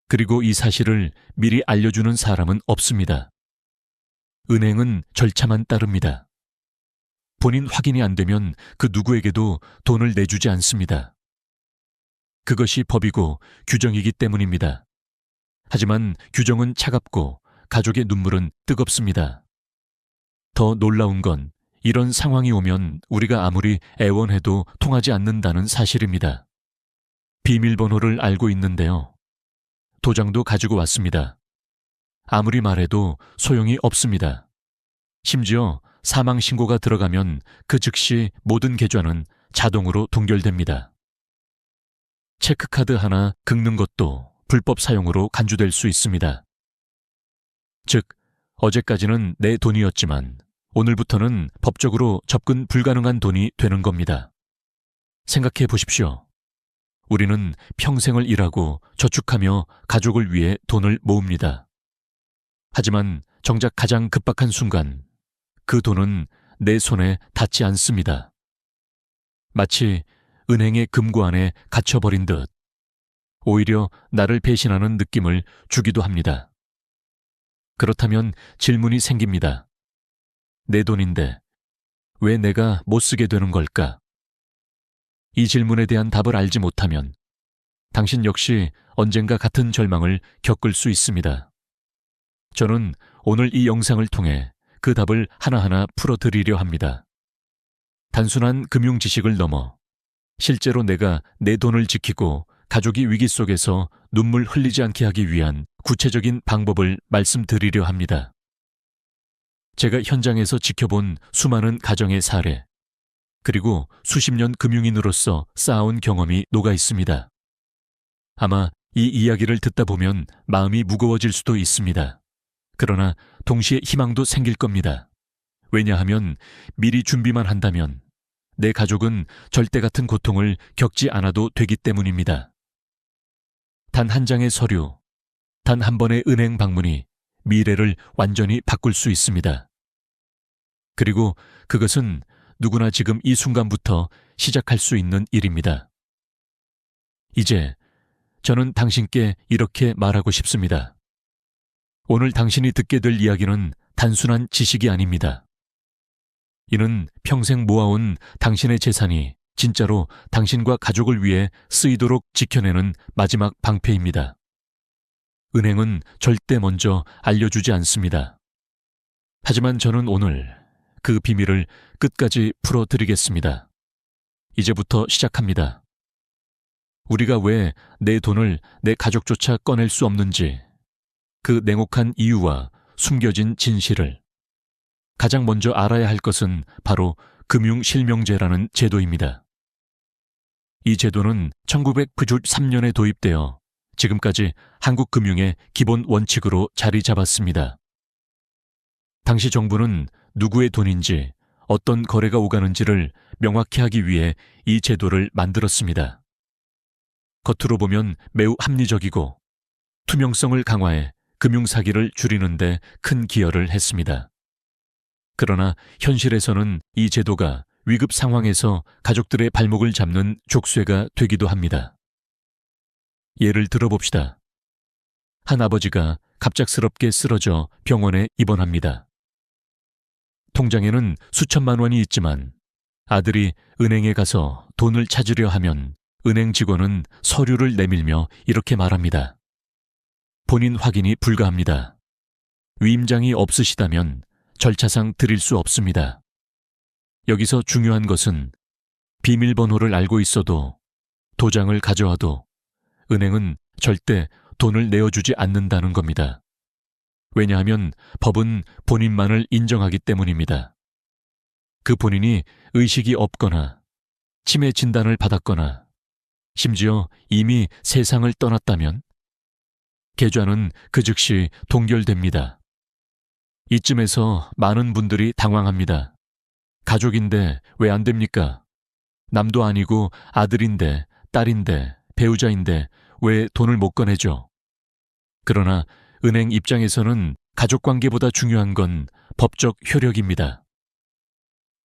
그리고 이 사실을 미리 알려주는 사람은 없습니다. 은행은 절차만 따릅니다. 본인 확인이 안 되면 그 누구에게도 돈을 내주지 않습니다. 그것이 법이고 규정이기 때문입니다. 하지만 규정은 차갑고 가족의 눈물은 뜨겁습니다. 더 놀라운 건 이런 상황이 오면 우리가 아무리 애원해도 통하지 않는다는 사실입니다. 비밀번호를 알고 있는데요. 도장도 가지고 왔습니다. 아무리 말해도 소용이 없습니다. 심지어 사망 신고가 들어가면 그 즉시 모든 계좌는 자동으로 동결됩니다. 체크카드 하나 긁는 것도 불법 사용으로 간주될 수 있습니다. 즉, 어제까지는 내 돈이었지만 오늘부터는 법적으로 접근 불가능한 돈이 되는 겁니다. 생각해 보십시오. 우리는 평생을 일하고 저축하며 가족을 위해 돈을 모읍니다. 하지만 정작 가장 급박한 순간 그 돈은 내 손에 닿지 않습니다. 마치 은행의 금고 안에 갇혀버린 듯 오히려 나를 배신하는 느낌을 주기도 합니다. 그렇다면 질문이 생깁니다. 내 돈인데 왜 내가 못 쓰게 되는 걸까? 이 질문에 대한 답을 알지 못하면 당신 역시 언젠가 같은 절망을 겪을 수 있습니다. 저는 오늘 이 영상을 통해 그 답을 하나하나 풀어드리려 합니다. 단순한 금융 지식을 넘어 실제로 내가 내 돈을 지키고 가족이 위기 속에서 눈물 흘리지 않게 하기 위한 구체적인 방법을 말씀드리려 합니다. 제가 현장에서 지켜본 수많은 가정의 사례, 그리고 수십 년 금융인으로서 쌓아온 경험이 녹아 있습니다. 아마 이 이야기를 듣다 보면 마음이 무거워질 수도 있습니다. 그러나 동시에 희망도 생길 겁니다. 왜냐하면 미리 준비만 한다면 내 가족은 절대 같은 고통을 겪지 않아도 되기 때문입니다. 단 한 장의 서류, 단 한 번의 은행 방문이 미래를 완전히 바꿀 수 있습니다. 그리고 그것은 누구나 지금 이 순간부터 시작할 수 있는 일입니다. 이제 저는 당신께 이렇게 말하고 싶습니다. 오늘 당신이 듣게 될 이야기는 단순한 지식이 아닙니다. 이는 평생 모아온 당신의 재산이 진짜로 당신과 가족을 위해 쓰이도록 지켜내는 마지막 방패입니다. 은행은 절대 먼저 알려주지 않습니다. 하지만 저는 오늘 그 비밀을 끝까지 풀어드리겠습니다. 이제부터 시작합니다. 우리가 왜 내 돈을 내 가족조차 꺼낼 수 없는지, 그 냉혹한 이유와 숨겨진 진실을. 가장 먼저 알아야 할 것은 바로 금융실명제라는 제도입니다. 이 제도는 1993년에 도입되어 지금까지 한국 금융의 기본 원칙으로 자리 잡았습니다. 당시 정부는 누구의 돈인지, 어떤 거래가 오가는지를 명확히 하기 위해 이 제도를 만들었습니다. 겉으로 보면 매우 합리적이고 투명성을 강화해 금융사기를 줄이는 데 큰 기여를 했습니다. 그러나 현실에서는 이 제도가 위급 상황에서 가족들의 발목을 잡는 족쇄가 되기도 합니다. 예를 들어봅시다. 한 아버지가 갑작스럽게 쓰러져 병원에 입원합니다. 통장에는 수천만 원이 있지만 아들이 은행에 가서 돈을 찾으려 하면 은행 직원은 서류를 내밀며 이렇게 말합니다. 본인 확인이 불가합니다. 위임장이 없으시다면 절차상 드릴 수 없습니다. 여기서 중요한 것은 비밀번호를 알고 있어도, 도장을 가져와도 은행은 절대 돈을 내어주지 않는다는 겁니다. 왜냐하면 법은 본인만을 인정하기 때문입니다. 그 본인이 의식이 없거나 치매 진단을 받았거나 심지어 이미 세상을 떠났다면 계좌는 그 즉시 동결됩니다. 이쯤에서 많은 분들이 당황합니다. 가족인데 왜 안 됩니까? 남도 아니고 아들인데, 딸인데, 배우자인데 왜 돈을 못 꺼내죠? 그러나 은행 입장에서는 가족관계보다 중요한 건 법적 효력입니다.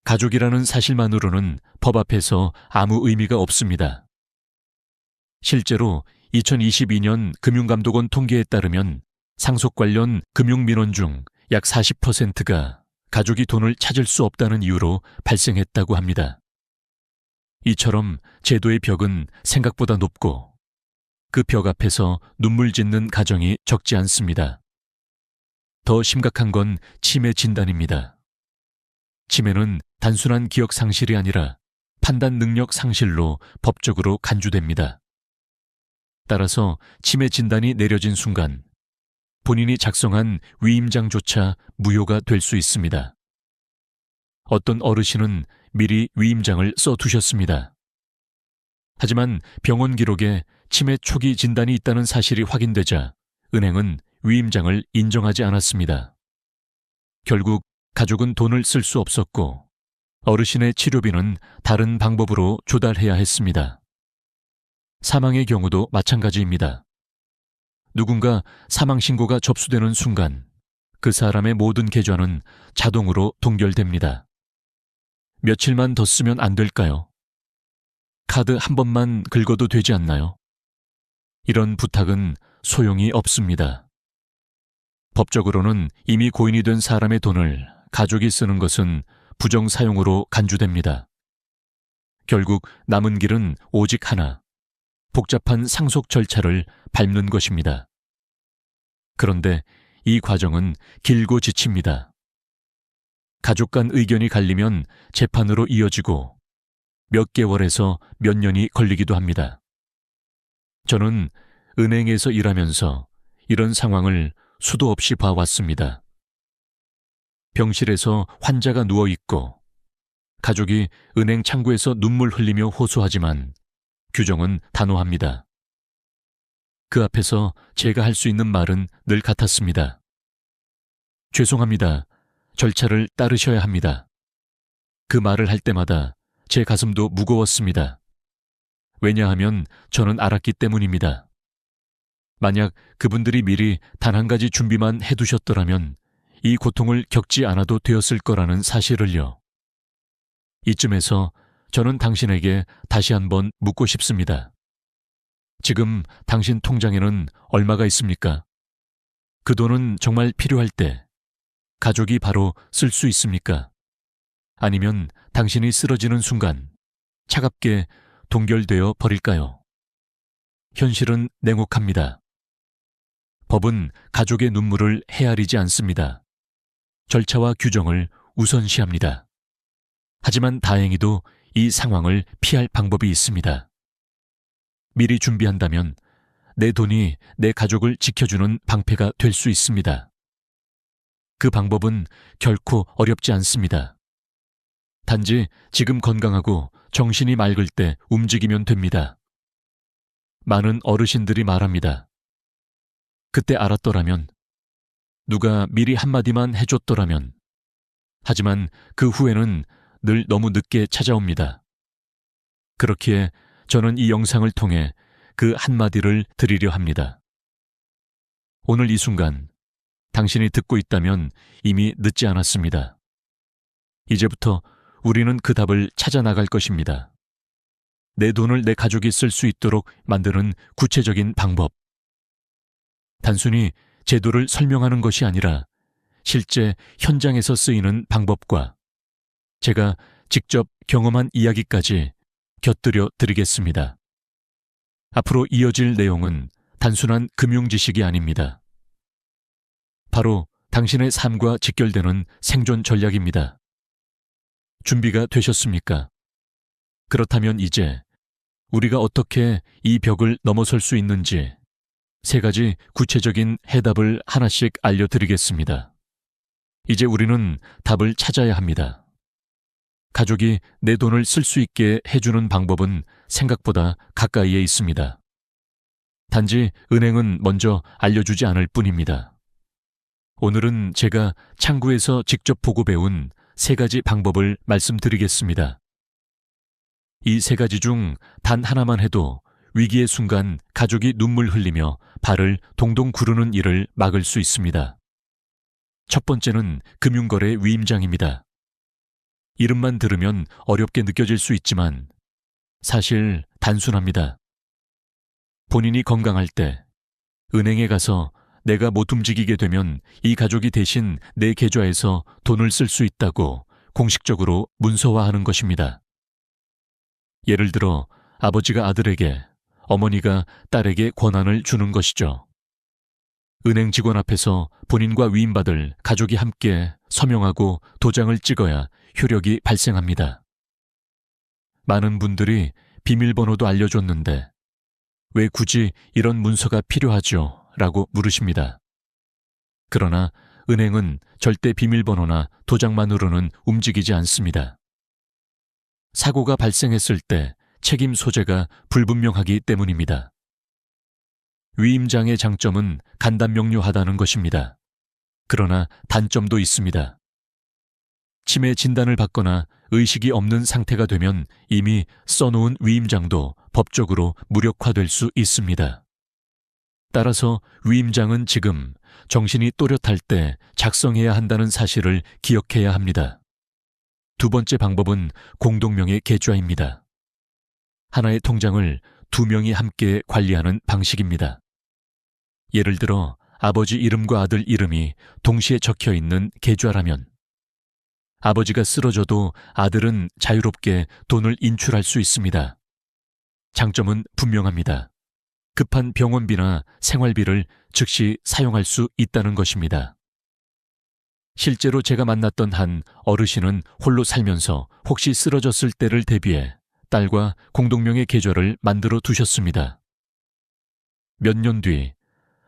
가족이라는 사실만으로는 법 앞에서 아무 의미가 없습니다. 실제로 2022년 금융감독원 통계에 따르면 상속 관련 금융민원 중 약 40%가 가족이 돈을 찾을 수 없다는 이유로 발생했다고 합니다. 이처럼 제도의 벽은 생각보다 높고 그 벽 앞에서 눈물 짓는 가정이 적지 않습니다. 더 심각한 건 치매 진단입니다. 치매는 단순한 기억 상실이 아니라 판단 능력 상실로 법적으로 간주됩니다. 따라서 치매 진단이 내려진 순간 본인이 작성한 위임장조차 무효가 될 수 있습니다. 어떤 어르신은 미리 위임장을 써두셨습니다. 하지만 병원 기록에 치매 초기 진단이 있다는 사실이 확인되자 은행은 위임장을 인정하지 않았습니다. 결국 가족은 돈을 쓸 수 없었고 어르신의 치료비는 다른 방법으로 조달해야 했습니다. 사망의 경우도 마찬가지입니다. 누군가 사망신고가 접수되는 순간 그 사람의 모든 계좌는 자동으로 동결됩니다. 며칠만 더 쓰면 안 될까요? 카드 한 번만 긁어도 되지 않나요? 이런 부탁은 소용이 없습니다. 법적으로는 이미 고인이 된 사람의 돈을 가족이 쓰는 것은 부정사용으로 간주됩니다. 결국 남은 길은 오직 하나, 복잡한 상속 절차를 밟는 것입니다. 그런데 이 과정은 길고 지칩니다. 가족 간 의견이 갈리면 재판으로 이어지고 몇 개월에서 몇 년이 걸리기도 합니다. 저는 은행에서 일하면서 이런 상황을 수도 없이 봐왔습니다. 병실에서 환자가 누워있고 가족이 은행 창구에서 눈물 흘리며 호소하지만 규정은 단호합니다. 그 앞에서 제가 할 수 있는 말은 늘 같았습니다. 죄송합니다. 절차를 따르셔야 합니다. 그 말을 할 때마다 제 가슴도 무거웠습니다. 왜냐하면 저는 알았기 때문입니다. 만약 그분들이 미리 단 한 가지 준비만 해두셨더라면 이 고통을 겪지 않아도 되었을 거라는 사실을요. 이쯤에서 저는 당신에게 다시 한번 묻고 싶습니다. 지금 당신 통장에는 얼마가 있습니까? 그 돈은 정말 필요할 때 가족이 바로 쓸 수 있습니까? 아니면 당신이 쓰러지는 순간 차갑게 동결되어 버릴까요? 현실은 냉혹합니다. 법은 가족의 눈물을 헤아리지 않습니다. 절차와 규정을 우선시합니다. 하지만 다행히도 이 상황을 피할 방법이 있습니다. 미리 준비한다면 내 돈이 내 가족을 지켜주는 방패가 될 수 있습니다. 그 방법은 결코 어렵지 않습니다. 단지 지금 건강하고 정신이 맑을 때 움직이면 됩니다. 많은 어르신들이 말합니다. 그때 알았더라면, 누가 미리 한마디만 해줬더라면. 하지만 그 후에는 늘 너무 늦게 찾아옵니다. 그렇기에 저는 이 영상을 통해 그 한마디를 드리려 합니다. 오늘 이 순간 당신이 듣고 있다면 이미 늦지 않았습니다. 이제부터 우리는 그 답을 찾아 나갈 것입니다. 내 돈을 내 가족이 쓸 수 있도록 만드는 구체적인 방법. 단순히 제도를 설명하는 것이 아니라 실제 현장에서 쓰이는 방법과 제가 직접 경험한 이야기까지 곁들여 드리겠습니다. 앞으로 이어질 내용은 단순한 금융 지식이 아닙니다. 바로 당신의 삶과 직결되는 생존 전략입니다. 준비가 되셨습니까? 그렇다면 이제 우리가 어떻게 이 벽을 넘어설 수 있는지 3가지 구체적인 해답을 하나씩 알려드리겠습니다. 이제 우리는 답을 찾아야 합니다. 가족이 내 돈을 쓸 수 있게 해주는 방법은 생각보다 가까이에 있습니다. 단지 은행은 먼저 알려주지 않을 뿐입니다. 오늘은 제가 창구에서 직접 보고 배운 3가지 방법을 말씀드리겠습니다. 이 3가지 중 단 하나만 해도 위기의 순간 가족이 눈물 흘리며 발을 동동 구르는 일을 막을 수 있습니다. 첫 번째는 금융거래 위임장입니다. 이름만 들으면 어렵게 느껴질 수 있지만 사실 단순합니다. 본인이 건강할 때 은행에 가서 내가 못 움직이게 되면 이 가족이 대신 내 계좌에서 돈을 쓸 수 있다고 공식적으로 문서화하는 것입니다. 예를 들어 아버지가 아들에게, 어머니가 딸에게 권한을 주는 것이죠. 은행 직원 앞에서 본인과 위임받을 가족이 함께 서명하고 도장을 찍어야 효력이 발생합니다. 많은 분들이 비밀번호도 알려줬는데 왜 굳이 이런 문서가 필요하죠? 라고 물으십니다. 그러나 은행은 절대 비밀번호나 도장만으로는 움직이지 않습니다. 사고가 발생했을 때 책임 소재가 불분명하기 때문입니다. 위임장의 장점은 간단명료하다는 것입니다. 그러나 단점도 있습니다. 치매 진단을 받거나 의식이 없는 상태가 되면 이미 써놓은 위임장도 법적으로 무력화될 수 있습니다. 따라서 위임장은 지금 정신이 또렷할 때 작성해야 한다는 사실을 기억해야 합니다. 두 번째 방법은 공동명의 계좌입니다. 하나의 통장을 2명이 함께 관리하는 방식입니다. 예를 들어 아버지 이름과 아들 이름이 동시에 적혀 있는 계좌라면 아버지가 쓰러져도 아들은 자유롭게 돈을 인출할 수 있습니다. 장점은 분명합니다. 급한 병원비나 생활비를 즉시 사용할 수 있다는 것입니다. 실제로 제가 만났던 한 어르신은 홀로 살면서 혹시 쓰러졌을 때를 대비해 딸과 공동명의 계좌를 만들어 두셨습니다. 몇 년 뒤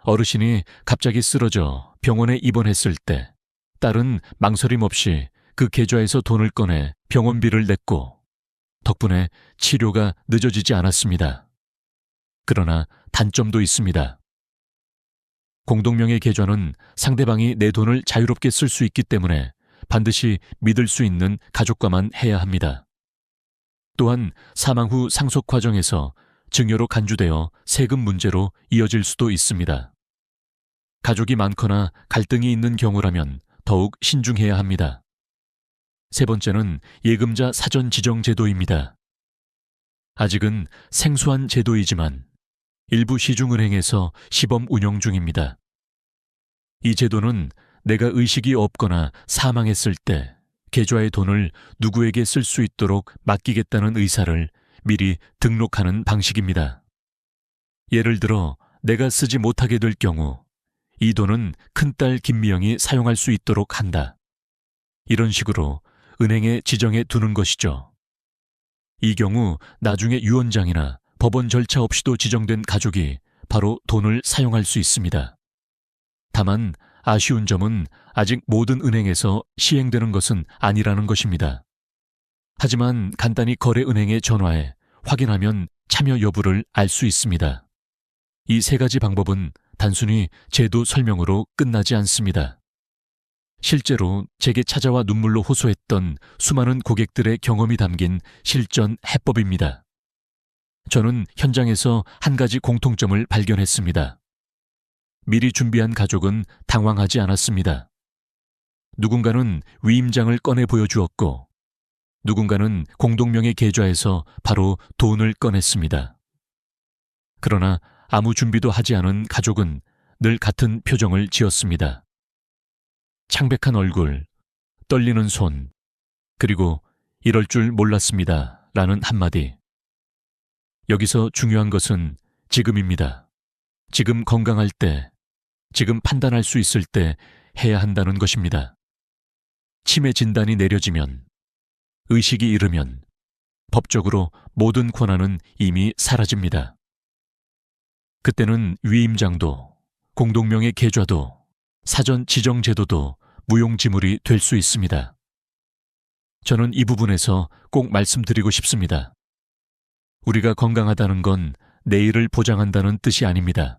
어르신이 갑자기 쓰러져 병원에 입원했을 때 딸은 망설임 없이 그 계좌에서 돈을 꺼내 병원비를 냈고 덕분에 치료가 늦어지지 않았습니다. 그러나 단점도 있습니다. 공동명의 계좌는 상대방이 내 돈을 자유롭게 쓸 수 있기 때문에 반드시 믿을 수 있는 가족과만 해야 합니다. 또한 사망 후 상속 과정에서 증여로 간주되어 세금 문제로 이어질 수도 있습니다. 가족이 많거나 갈등이 있는 경우라면 더욱 신중해야 합니다. 세 번째는 예금자 사전 지정 제도입니다. 아직은 생소한 제도이지만 일부 시중은행에서 시범 운영 중입니다. 이 제도는 내가 의식이 없거나 사망했을 때 계좌의 돈을 누구에게 쓸 수 있도록 맡기겠다는 의사를 미리 등록하는 방식입니다. 예를 들어 내가 쓰지 못하게 될 경우 이 돈은 큰딸 김미영이 사용할 수 있도록 한다. 이런 식으로 은행에 지정해 두는 것이죠. 이 경우 나중에 유언장이나 법원 절차 없이도 지정된 가족이 바로 돈을 사용할 수 있습니다. 다만 아쉬운 점은 아직 모든 은행에서 시행되는 것은 아니라는 것입니다. 하지만 간단히 거래은행에 전화해 확인하면 참여 여부를 알 수 있습니다. 이 세 가지 방법은 단순히 제도 설명으로 끝나지 않습니다. 실제로 제게 찾아와 눈물로 호소했던 수많은 고객들의 경험이 담긴 실전 해법입니다. 저는 현장에서 한 가지 공통점을 발견했습니다. 미리 준비한 가족은 당황하지 않았습니다. 누군가는 위임장을 꺼내 보여주었고, 누군가는 공동명의 계좌에서 바로 돈을 꺼냈습니다. 그러나 아무 준비도 하지 않은 가족은 늘 같은 표정을 지었습니다. 창백한 얼굴, 떨리는 손, 그리고 이럴 줄 몰랐습니다. 라는 한마디. 여기서 중요한 것은 지금입니다. 지금 건강할 때, 지금 판단할 수 있을 때 해야 한다는 것입니다. 치매 진단이 내려지면, 의식이 잃으면 법적으로 모든 권한은 이미 사라집니다. 그때는 위임장도, 공동명의 계좌도, 사전 지정 제도도 무용지물이 될 수 있습니다. 저는 이 부분에서 꼭 말씀드리고 싶습니다. 우리가 건강하다는 건 내일을 보장한다는 뜻이 아닙니다.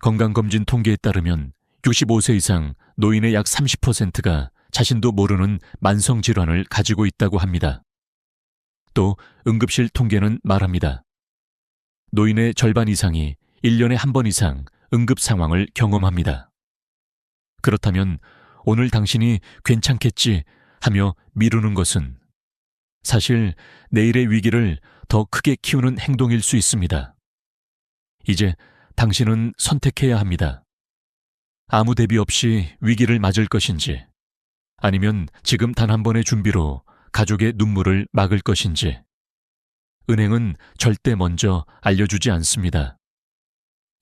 건강검진 통계에 따르면 65세 이상 노인의 약 30%가 자신도 모르는 만성질환을 가지고 있다고 합니다. 또 응급실 통계는 말합니다. 노인의 절반 이상이 1년에 한 번 이상 응급 상황을 경험합니다. 그렇다면 오늘 당신이 괜찮겠지 하며 미루는 것은 사실 내일의 위기를 더 크게 키우는 행동일 수 있습니다. 이제 당신은 선택해야 합니다. 아무 대비 없이 위기를 맞을 것인지, 아니면 지금 단 한 번의 준비로 가족의 눈물을 막을 것인지. 은행은 절대 먼저 알려주지 않습니다.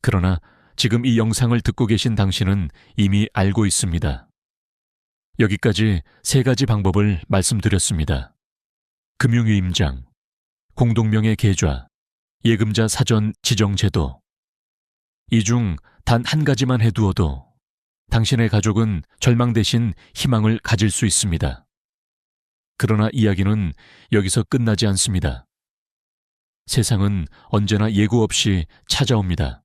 그러나 지금 이 영상을 듣고 계신 당신은 이미 알고 있습니다. 여기까지 세 가지 방법을 말씀드렸습니다. 금융위임장, 공동명의 계좌, 예금자 사전 지정 제도. 이 중 단 한 가지만 해두어도 당신의 가족은 절망 대신 희망을 가질 수 있습니다. 그러나 이야기는 여기서 끝나지 않습니다. 세상은 언제나 예고 없이 찾아옵니다.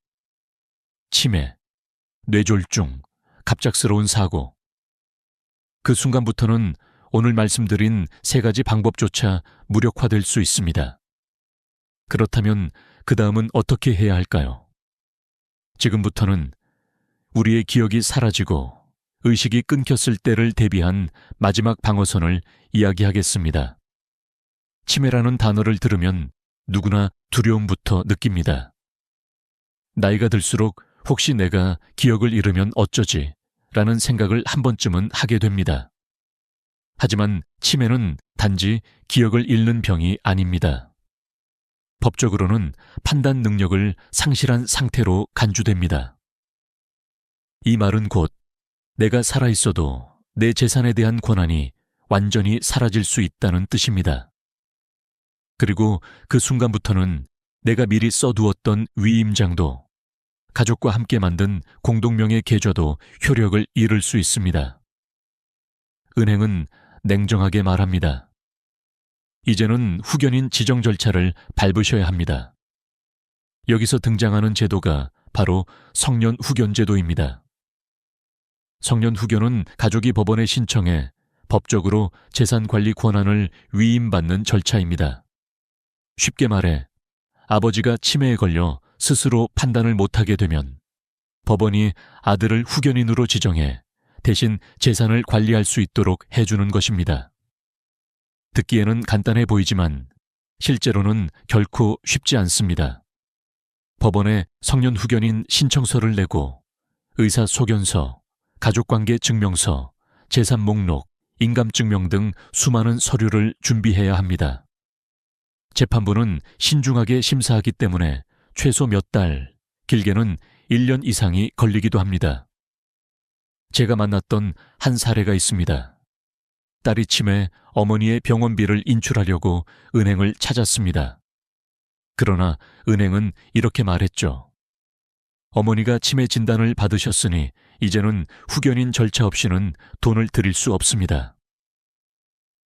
치매, 뇌졸중, 갑작스러운 사고. 그 순간부터는 오늘 말씀드린 세 가지 방법조차 무력화될 수 있습니다. 그렇다면 그 다음은 어떻게 해야 할까요? 지금부터는 우리의 기억이 사라지고 의식이 끊겼을 때를 대비한 마지막 방어선을 이야기하겠습니다. 치매라는 단어를 들으면 누구나 두려움부터 느낍니다. 나이가 들수록 혹시 내가 기억을 잃으면 어쩌지? 라는 생각을 한 번쯤은 하게 됩니다. 하지만 치매는 단지 기억을 잃는 병이 아닙니다. 법적으로는 판단 능력을 상실한 상태로 간주됩니다. 이 말은 곧 내가 살아있어도 내 재산에 대한 권한이 완전히 사라질 수 있다는 뜻입니다. 그리고 그 순간부터는 내가 미리 써두었던 위임장도, 가족과 함께 만든 공동명의 계좌도 효력을 잃을 수 있습니다. 은행은 냉정하게 말합니다. 이제는 후견인 지정 절차를 밟으셔야 합니다. 여기서 등장하는 제도가 바로 성년 후견 제도입니다. 성년 후견은 가족이 법원에 신청해 법적으로 재산 관리 권한을 위임받는 절차입니다. 쉽게 말해 아버지가 치매에 걸려 스스로 판단을 못하게 되면 법원이 아들을 후견인으로 지정해 대신 재산을 관리할 수 있도록 해주는 것입니다. 듣기에는 간단해 보이지만 실제로는 결코 쉽지 않습니다. 법원에 성년 후견인 신청서를 내고 의사소견서, 가족관계 증명서, 재산 목록, 인감증명 등 수많은 서류를 준비해야 합니다. 재판부는 신중하게 심사하기 때문에 최소 몇 달, 길게는 1년 이상이 걸리기도 합니다. 제가 만났던 한 사례가 있습니다. 딸이 치매 어머니의 병원비를 인출하려고 은행을 찾았습니다. 그러나 은행은 이렇게 말했죠. 어머니가 치매 진단을 받으셨으니 이제는 후견인 절차 없이는 돈을 드릴 수 없습니다.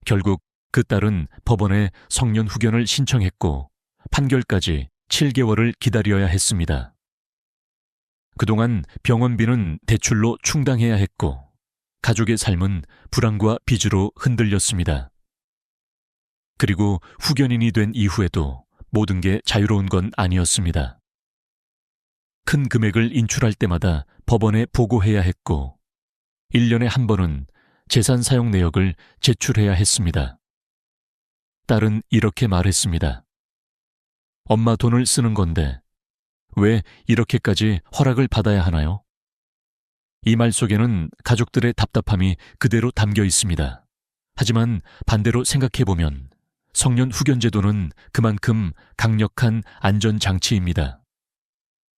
결국 그 딸은 법원에 성년 후견을 신청했고 판결까지 7개월을 기다려야 했습니다. 그동안 병원비는 대출로 충당해야 했고 가족의 삶은 불안과 빚으로 흔들렸습니다. 그리고 후견인이 된 이후에도 모든 게 자유로운 건 아니었습니다. 큰 금액을 인출할 때마다 법원에 보고해야 했고 1년에 한 번은 재산 사용 내역을 제출해야 했습니다. 딸은 이렇게 말했습니다. 엄마 돈을 쓰는 건데 왜 이렇게까지 허락을 받아야 하나요? 이 말 속에는 가족들의 답답함이 그대로 담겨 있습니다. 하지만 반대로 생각해보면 성년 후견 제도는 그만큼 강력한 안전장치입니다.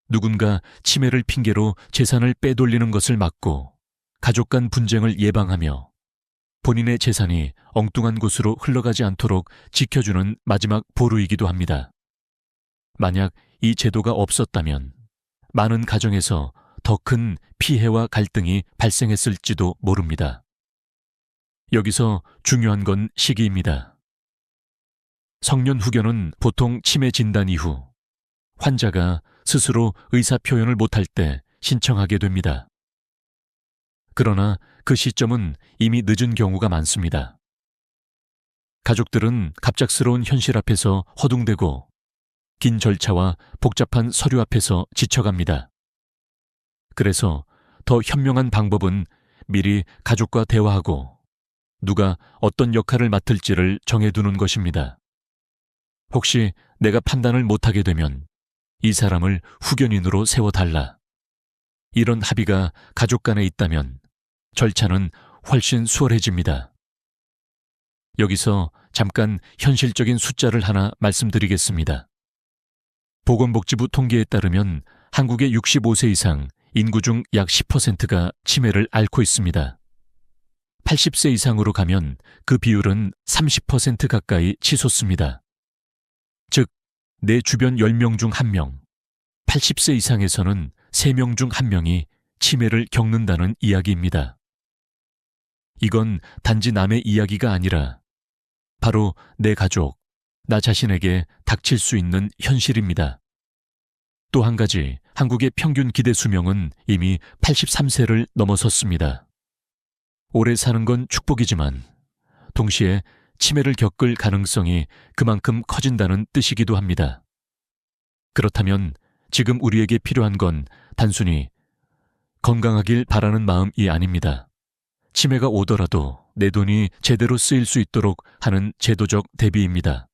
누군가 치매를 핑계로 재산을 빼돌리는 것을 막고 가족 간 분쟁을 예방하며 본인의 재산이 엉뚱한 곳으로 흘러가지 않도록 지켜주는 마지막 보루이기도 합니다. 만약 이 제도가 없었다면 많은 가정에서 더 큰 피해와 갈등이 발생했을지도 모릅니다. 여기서 중요한 건 시기입니다. 성년 후견은 보통 치매 진단 이후 환자가 스스로 의사 표현을 못할 때 신청하게 됩니다. 그러나 그 시점은 이미 늦은 경우가 많습니다. 가족들은 갑작스러운 현실 앞에서 허둥대고 긴 절차와 복잡한 서류 앞에서 지쳐갑니다. 그래서 더 현명한 방법은 미리 가족과 대화하고 누가 어떤 역할을 맡을지를 정해두는 것입니다. 혹시 내가 판단을 못하게 되면 이 사람을 후견인으로 세워달라. 이런 합의가 가족 간에 있다면 절차는 훨씬 수월해집니다. 여기서 잠깐 현실적인 숫자를 하나 말씀드리겠습니다. 보건복지부 통계에 따르면 한국의 65세 이상 인구 중 약 10%가 치매를 앓고 있습니다. 80세 이상으로 가면 그 비율은 30% 가까이 치솟습니다. 즉, 내 주변 10명 중 1명, 80세 이상에서는 3명 중 1명이 치매를 겪는다는 이야기입니다. 이건 단지 남의 이야기가 아니라 바로 내 가족, 나 자신에게 닥칠 수 있는 현실입니다. 또 한 가지, 한국의 평균 기대 수명은 이미 83세를 넘어섰습니다. 오래 사는 건 축복이지만 동시에 치매를 겪을 가능성이 그만큼 커진다는 뜻이기도 합니다. 그렇다면 지금 우리에게 필요한 건 단순히 건강하길 바라는 마음이 아닙니다. 치매가 오더라도 내 돈이 제대로 쓰일 수 있도록 하는 제도적 대비입니다.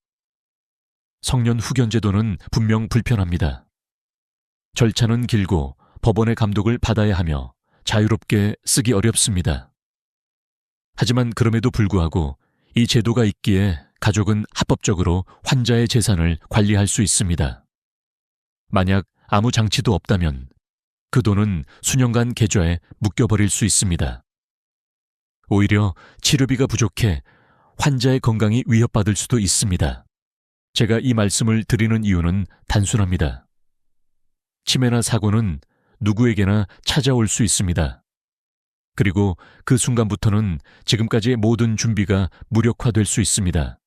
성년 후견 제도는 분명 불편합니다. 절차는 길고 법원의 감독을 받아야 하며 자유롭게 쓰기 어렵습니다. 하지만 그럼에도 불구하고 이 제도가 있기에 가족은 합법적으로 환자의 재산을 관리할 수 있습니다. 만약 아무 장치도 없다면 그 돈은 수년간 계좌에 묶여버릴 수 있습니다. 오히려 치료비가 부족해 환자의 건강이 위협받을 수도 있습니다. 제가 이 말씀을 드리는 이유는 단순합니다. 치매나 사고는 누구에게나 찾아올 수 있습니다. 그리고 그 순간부터는 지금까지의 모든 준비가 무력화될 수 있습니다.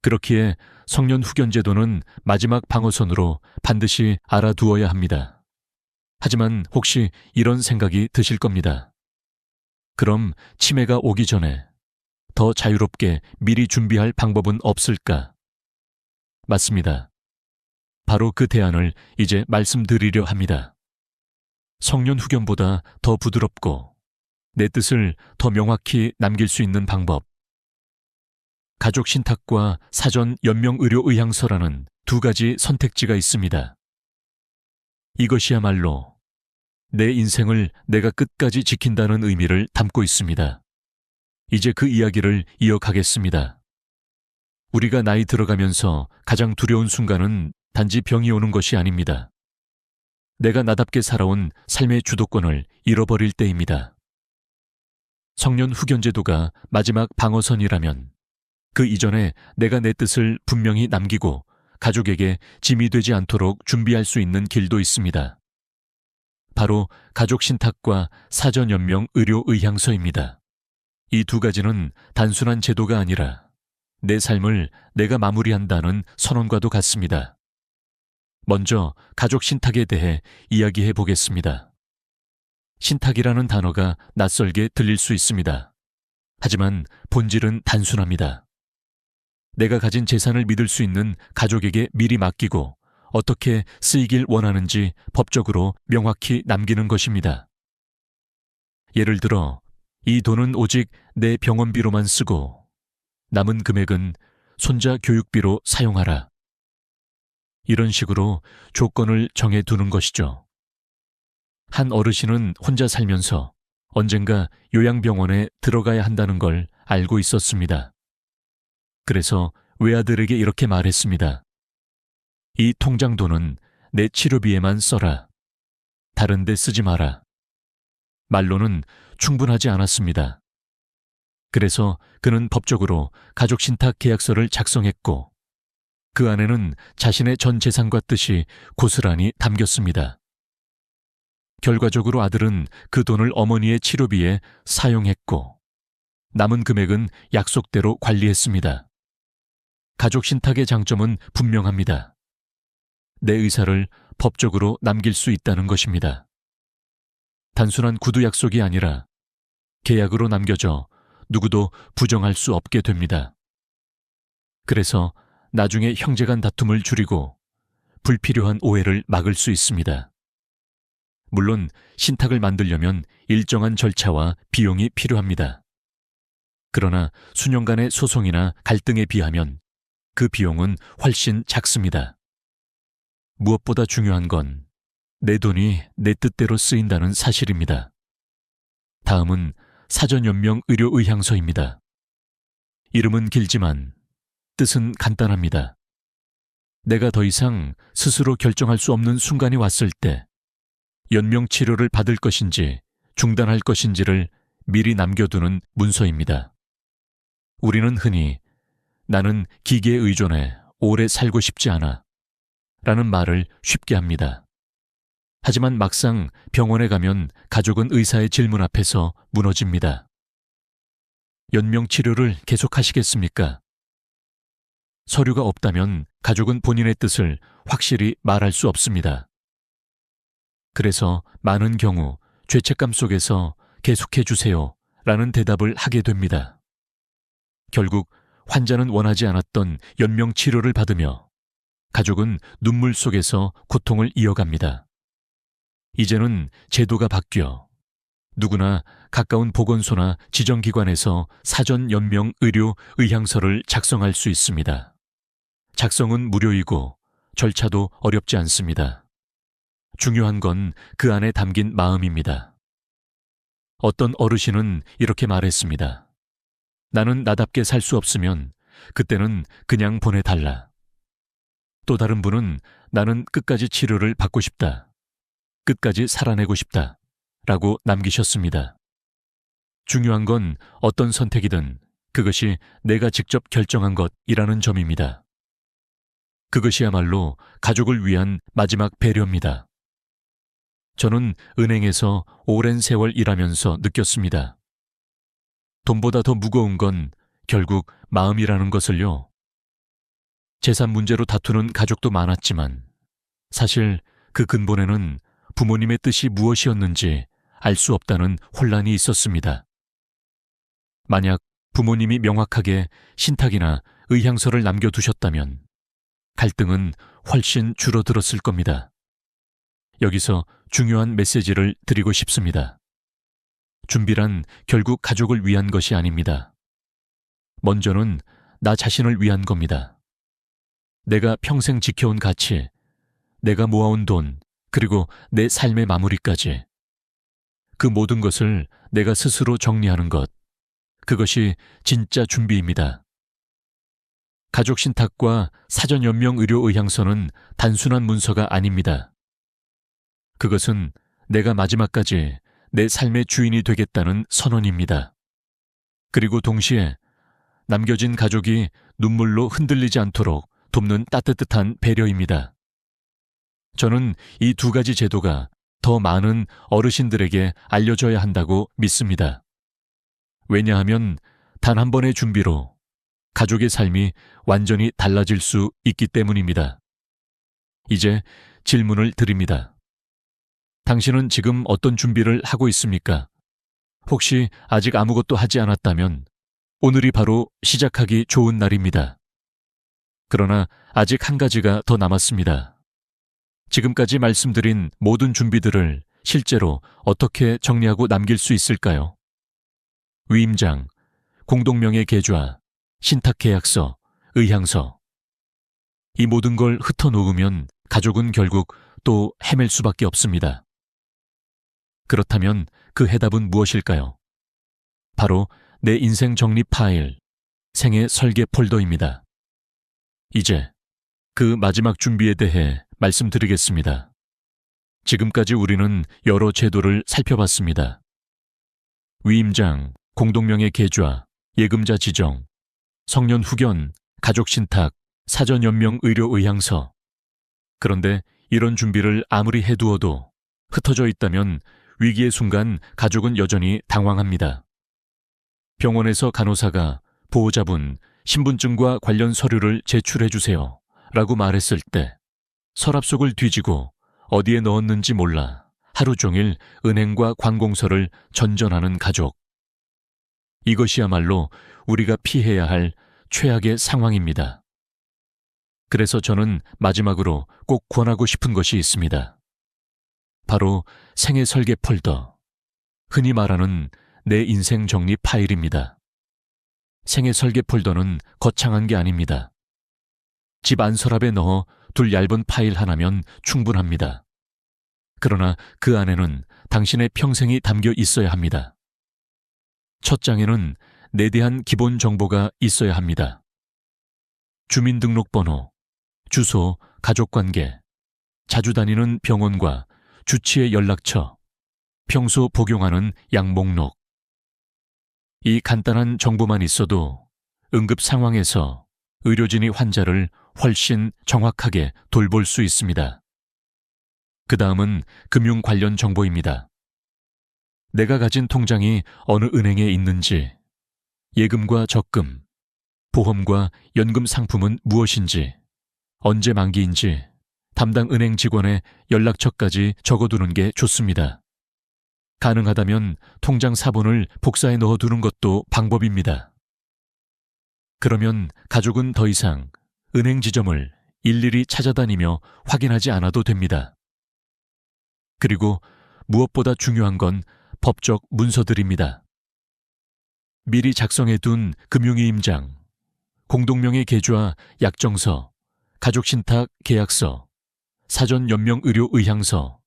그렇기에 성년 후견 제도는 마지막 방어선으로 반드시 알아두어야 합니다. 하지만 혹시 이런 생각이 드실 겁니다. 그럼 치매가 오기 전에 더 자유롭게 미리 준비할 방법은 없을까? 맞습니다. 바로 그 대안을 이제 말씀드리려 합니다. 성년 후견보다 더 부드럽고 내 뜻을 더 명확히 남길 수 있는 방법. 가족 신탁과 사전 연명의료의향서라는 두 가지 선택지가 있습니다. 이것이야말로 내 인생을 내가 끝까지 지킨다는 의미를 담고 있습니다. 이제 그 이야기를 이어가겠습니다. 우리가 나이 들어가면서 가장 두려운 순간은 단지 병이 오는 것이 아닙니다. 내가 나답게 살아온 삶의 주도권을 잃어버릴 때입니다. 성년 후견제도가 마지막 방어선이라면 그 이전에 내가 내 뜻을 분명히 남기고 가족에게 짐이 되지 않도록 준비할 수 있는 길도 있습니다. 바로 가족신탁과 사전연명 의료의향서입니다. 이 두 가지는 단순한 제도가 아니라 내 삶을 내가 마무리한다는 선언과도 같습니다. 먼저 가족신탁에 대해 이야기해 보겠습니다. 신탁이라는 단어가 낯설게 들릴 수 있습니다. 하지만 본질은 단순합니다. 내가 가진 재산을 믿을 수 있는 가족에게 미리 맡기고 어떻게 쓰이길 원하는지 법적으로 명확히 남기는 것입니다. 예를 들어, 이 돈은 오직 내 병원비로만 쓰고 남은 금액은 손자 교육비로 사용하라. 이런 식으로 조건을 정해두는 것이죠. 한 어르신은 혼자 살면서 언젠가 요양병원에 들어가야 한다는 걸 알고 있었습니다. 그래서 외아들에게 이렇게 말했습니다. 이 통장돈은 내 치료비에만 써라. 다른 데 쓰지 마라. 말로는 충분하지 않았습니다. 그래서 그는 법적으로 가족신탁 계약서를 작성했고 그 안에는 자신의 전 재산과 뜻이 고스란히 담겼습니다. 결과적으로 아들은 그 돈을 어머니의 치료비에 사용했고 남은 금액은 약속대로 관리했습니다. 가족신탁의 장점은 분명합니다. 내 의사를 법적으로 남길 수 있다는 것입니다. 단순한 구두 약속이 아니라 계약으로 남겨져 누구도 부정할 수 없게 됩니다. 그래서 나중에 형제간 다툼을 줄이고 불필요한 오해를 막을 수 있습니다. 물론 신탁을 만들려면 일정한 절차와 비용이 필요합니다. 그러나 수년간의 소송이나 갈등에 비하면 그 비용은 훨씬 작습니다. 무엇보다 중요한 건 내 돈이 내 뜻대로 쓰인다는 사실입니다. 다음은 사전연명 의료의향서입니다. 이름은 길지만 뜻은 간단합니다. 내가 더 이상 스스로 결정할 수 없는 순간이 왔을 때 연명 치료를 받을 것인지 중단할 것인지를 미리 남겨두는 문서입니다. 우리는 흔히 나는 기계에 의존해 오래 살고 싶지 않아 라는 말을 쉽게 합니다. 하지만 막상 병원에 가면 가족은 의사의 질문 앞에서 무너집니다. 연명 치료를 계속하시겠습니까? 서류가 없다면 가족은 본인의 뜻을 확실히 말할 수 없습니다. 그래서 많은 경우 죄책감 속에서 계속해 주세요 라는 대답을 하게 됩니다. 결국 환자는 원하지 않았던 연명 치료를 받으며 가족은 눈물 속에서 고통을 이어갑니다. 이제는 제도가 바뀌어 누구나 가까운 보건소나 지정기관에서 사전 연명 의료 의향서를 작성할 수 있습니다. 작성은 무료이고 절차도 어렵지 않습니다. 중요한 건 그 안에 담긴 마음입니다. 어떤 어르신은 이렇게 말했습니다. 나는 나답게 살 수 없으면 그때는 그냥 보내달라. 또 다른 분은 나는 끝까지 치료를 받고 싶다. 끝까지 살아내고 싶다. 라고 남기셨습니다. 중요한 건 어떤 선택이든 그것이 내가 직접 결정한 것이라는 점입니다. 그것이야말로 가족을 위한 마지막 배려입니다. 저는 은행에서 오랜 세월 일하면서 느꼈습니다. 돈보다 더 무거운 건 결국 마음이라는 것을요. 재산 문제로 다투는 가족도 많았지만 사실 그 근본에는 부모님의 뜻이 무엇이었는지 알 수 없다는 혼란이 있었습니다. 만약 부모님이 명확하게 신탁이나 의향서를 남겨두셨다면 갈등은 훨씬 줄어들었을 겁니다. 여기서 중요한 메시지를 드리고 싶습니다. 준비란 결국 가족을 위한 것이 아닙니다. 먼저는 나 자신을 위한 겁니다. 내가 평생 지켜온 가치, 내가 모아온 돈, 그리고 내 삶의 마무리까지. 그 모든 것을 내가 스스로 정리하는 것, 그것이 진짜 준비입니다. 가족신탁과 사전연명의료의향서는 단순한 문서가 아닙니다. 그것은 내가 마지막까지 내 삶의 주인이 되겠다는 선언입니다. 그리고 동시에 남겨진 가족이 눈물로 흔들리지 않도록 돕는 따뜻한 배려입니다. 저는 이 두 가지 제도가 더 많은 어르신들에게 알려져야 한다고 믿습니다. 왜냐하면 단 한 번의 준비로 가족의 삶이 완전히 달라질 수 있기 때문입니다. 이제 질문을 드립니다. 당신은 지금 어떤 준비를 하고 있습니까? 혹시 아직 아무것도 하지 않았다면 오늘이 바로 시작하기 좋은 날입니다. 그러나 아직 한 가지가 더 남았습니다. 지금까지 말씀드린 모든 준비들을 실제로 어떻게 정리하고 남길 수 있을까요? 위임장, 공동명의 계좌, 신탁계약서, 의향서. 이 모든 걸 흩어놓으면 가족은 결국 또 헤맬 수밖에 없습니다. 그렇다면 그 해답은 무엇일까요? 바로 내 인생 정리 파일, 생애 설계 폴더입니다. 이제 그 마지막 준비에 대해 말씀드리겠습니다. 지금까지 우리는 여러 제도를 살펴봤습니다. 위임장, 공동명의 계좌, 예금자 지정, 성년 후견, 가족신탁, 사전연명 의료의향서. 그런데 이런 준비를 아무리 해두어도 흩어져 있다면 위기의 순간 가족은 여전히 당황합니다. 병원에서 간호사가 보호자분, 신분증과 관련 서류를 제출해 주세요 라고 말했을 때 서랍 속을 뒤지고 어디에 넣었는지 몰라 하루 종일 은행과 관공서를 전전하는 가족. 이것이야말로 우리가 피해야 할 최악의 상황입니다. 그래서 저는 마지막으로 꼭 권하고 싶은 것이 있습니다. 바로 생애 설계 폴더, 흔히 말하는 내 인생 정리 파일입니다. 생애 설계 폴더는 거창한 게 아닙니다. 집 안 서랍에 넣어 둘 얇은 파일 하나면 충분합니다. 그러나 그 안에는 당신의 평생이 담겨 있어야 합니다. 첫 장에는 내 대한 기본 정보가 있어야 합니다. 주민등록번호, 주소, 가족관계, 자주 다니는 병원과 주치의 연락처, 평소 복용하는 약 목록. 이 간단한 정보만 있어도 응급 상황에서 의료진이 환자를 훨씬 정확하게 돌볼 수 있습니다. 그 다음은 금융 관련 정보입니다. 내가 가진 통장이 어느 은행에 있는지, 예금과 적금, 보험과 연금 상품은 무엇인지, 언제 만기인지, 담당 은행 직원의 연락처까지 적어두는 게 좋습니다. 가능하다면 통장 사본을 복사해 넣어두는 것도 방법입니다. 그러면 가족은 더 이상 은행 지점을 일일이 찾아다니며 확인하지 않아도 됩니다. 그리고 무엇보다 중요한 건 법적 문서들입니다. 미리 작성해둔 금융위임장, 공동명의 계좌 약정서, 가족신탁 계약서, 사전연명의료의향서,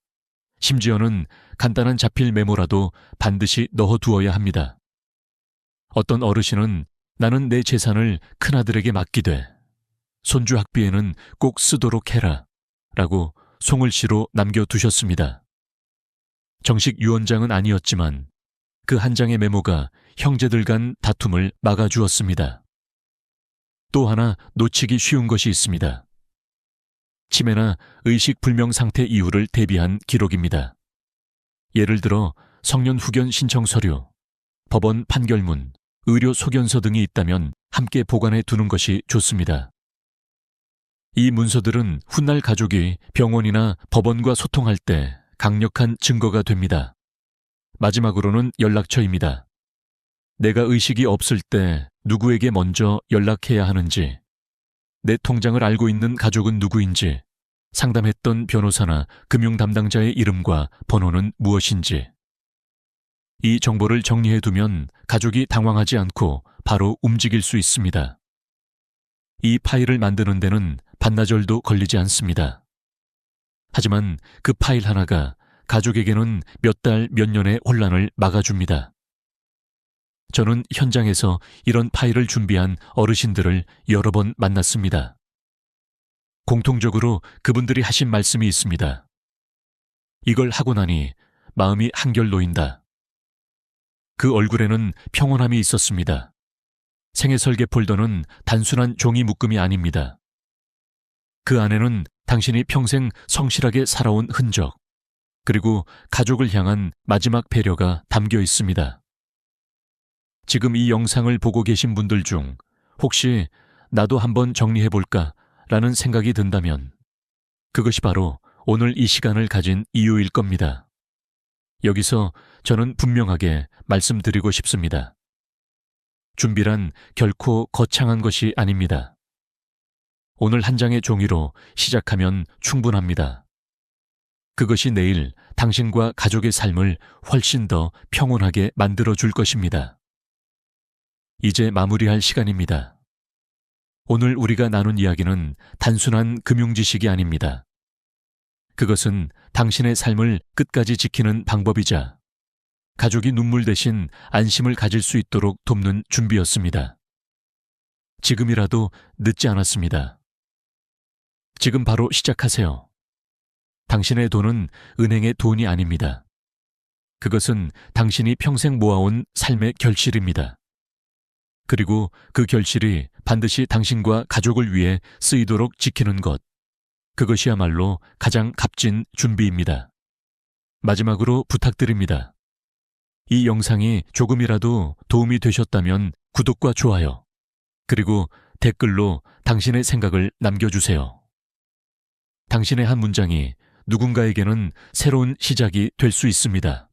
심지어는 간단한 자필 메모라도 반드시 넣어두어야 합니다. 어떤 어르신은 나는 내 재산을 큰아들에게 맡기되 손주 학비에는 꼭 쓰도록 해라 라고 송을시로 남겨두셨습니다. 정식 유언장은 아니었지만 그 한 장의 메모가 형제들 간 다툼을 막아주었습니다. 또 하나 놓치기 쉬운 것이 있습니다. 치매나 의식불명 상태 이후를 대비한 기록입니다. 예를 들어 성년 후견 신청 서류, 법원 판결문, 의료 소견서 등이 있다면 함께 보관해 두는 것이 좋습니다. 이 문서들은 훗날 가족이 병원이나 법원과 소통할 때 강력한 증거가 됩니다. 마지막으로는 연락처입니다. 내가 의식이 없을 때 누구에게 먼저 연락해야 하는지, 내 통장을 알고 있는 가족은 누구인지, 상담했던 변호사나 금융 담당자의 이름과 번호는 무엇인지. 이 정보를 정리해두면 가족이 당황하지 않고 바로 움직일 수 있습니다. 이 파일을 만드는 데는 반나절도 걸리지 않습니다. 하지만 그 파일 하나가 가족에게는 몇 달, 몇 년의 혼란을 막아줍니다. 저는 현장에서 이런 파일을 준비한 어르신들을 여러 번 만났습니다. 공통적으로 그분들이 하신 말씀이 있습니다. 이걸 하고 나니 마음이 한결 놓인다. 그 얼굴에는 평온함이 있었습니다. 생애 설계 폴더는 단순한 종이 묶음이 아닙니다. 그 안에는 당신이 평생 성실하게 살아온 흔적, 그리고 가족을 향한 마지막 배려가 담겨 있습니다. 지금 이 영상을 보고 계신 분들 중 혹시 나도 한번 정리해볼까 라는 생각이 든다면 그것이 바로 오늘 이 시간을 가진 이유일 겁니다. 여기서 저는 분명하게 말씀드리고 싶습니다. 준비란 결코 거창한 것이 아닙니다. 오늘 한 장의 종이로 시작하면 충분합니다. 그것이 내일 당신과 가족의 삶을 훨씬 더 평온하게 만들어줄 것입니다. 이제 마무리할 시간입니다. 오늘 우리가 나눈 이야기는 단순한 금융 지식이 아닙니다. 그것은 당신의 삶을 끝까지 지키는 방법이자 가족이 눈물 대신 안심을 가질 수 있도록 돕는 준비였습니다. 지금이라도 늦지 않았습니다. 지금 바로 시작하세요. 당신의 돈은 은행의 돈이 아닙니다. 그것은 당신이 평생 모아온 삶의 결실입니다. 그리고 그 결실이 반드시 당신과 가족을 위해 쓰이도록 지키는 것, 그것이야말로 가장 값진 준비입니다. 마지막으로 부탁드립니다. 이 영상이 조금이라도 도움이 되셨다면 구독과 좋아요, 그리고 댓글로 당신의 생각을 남겨주세요. 당신의 한 문장이 누군가에게는 새로운 시작이 될 수 있습니다.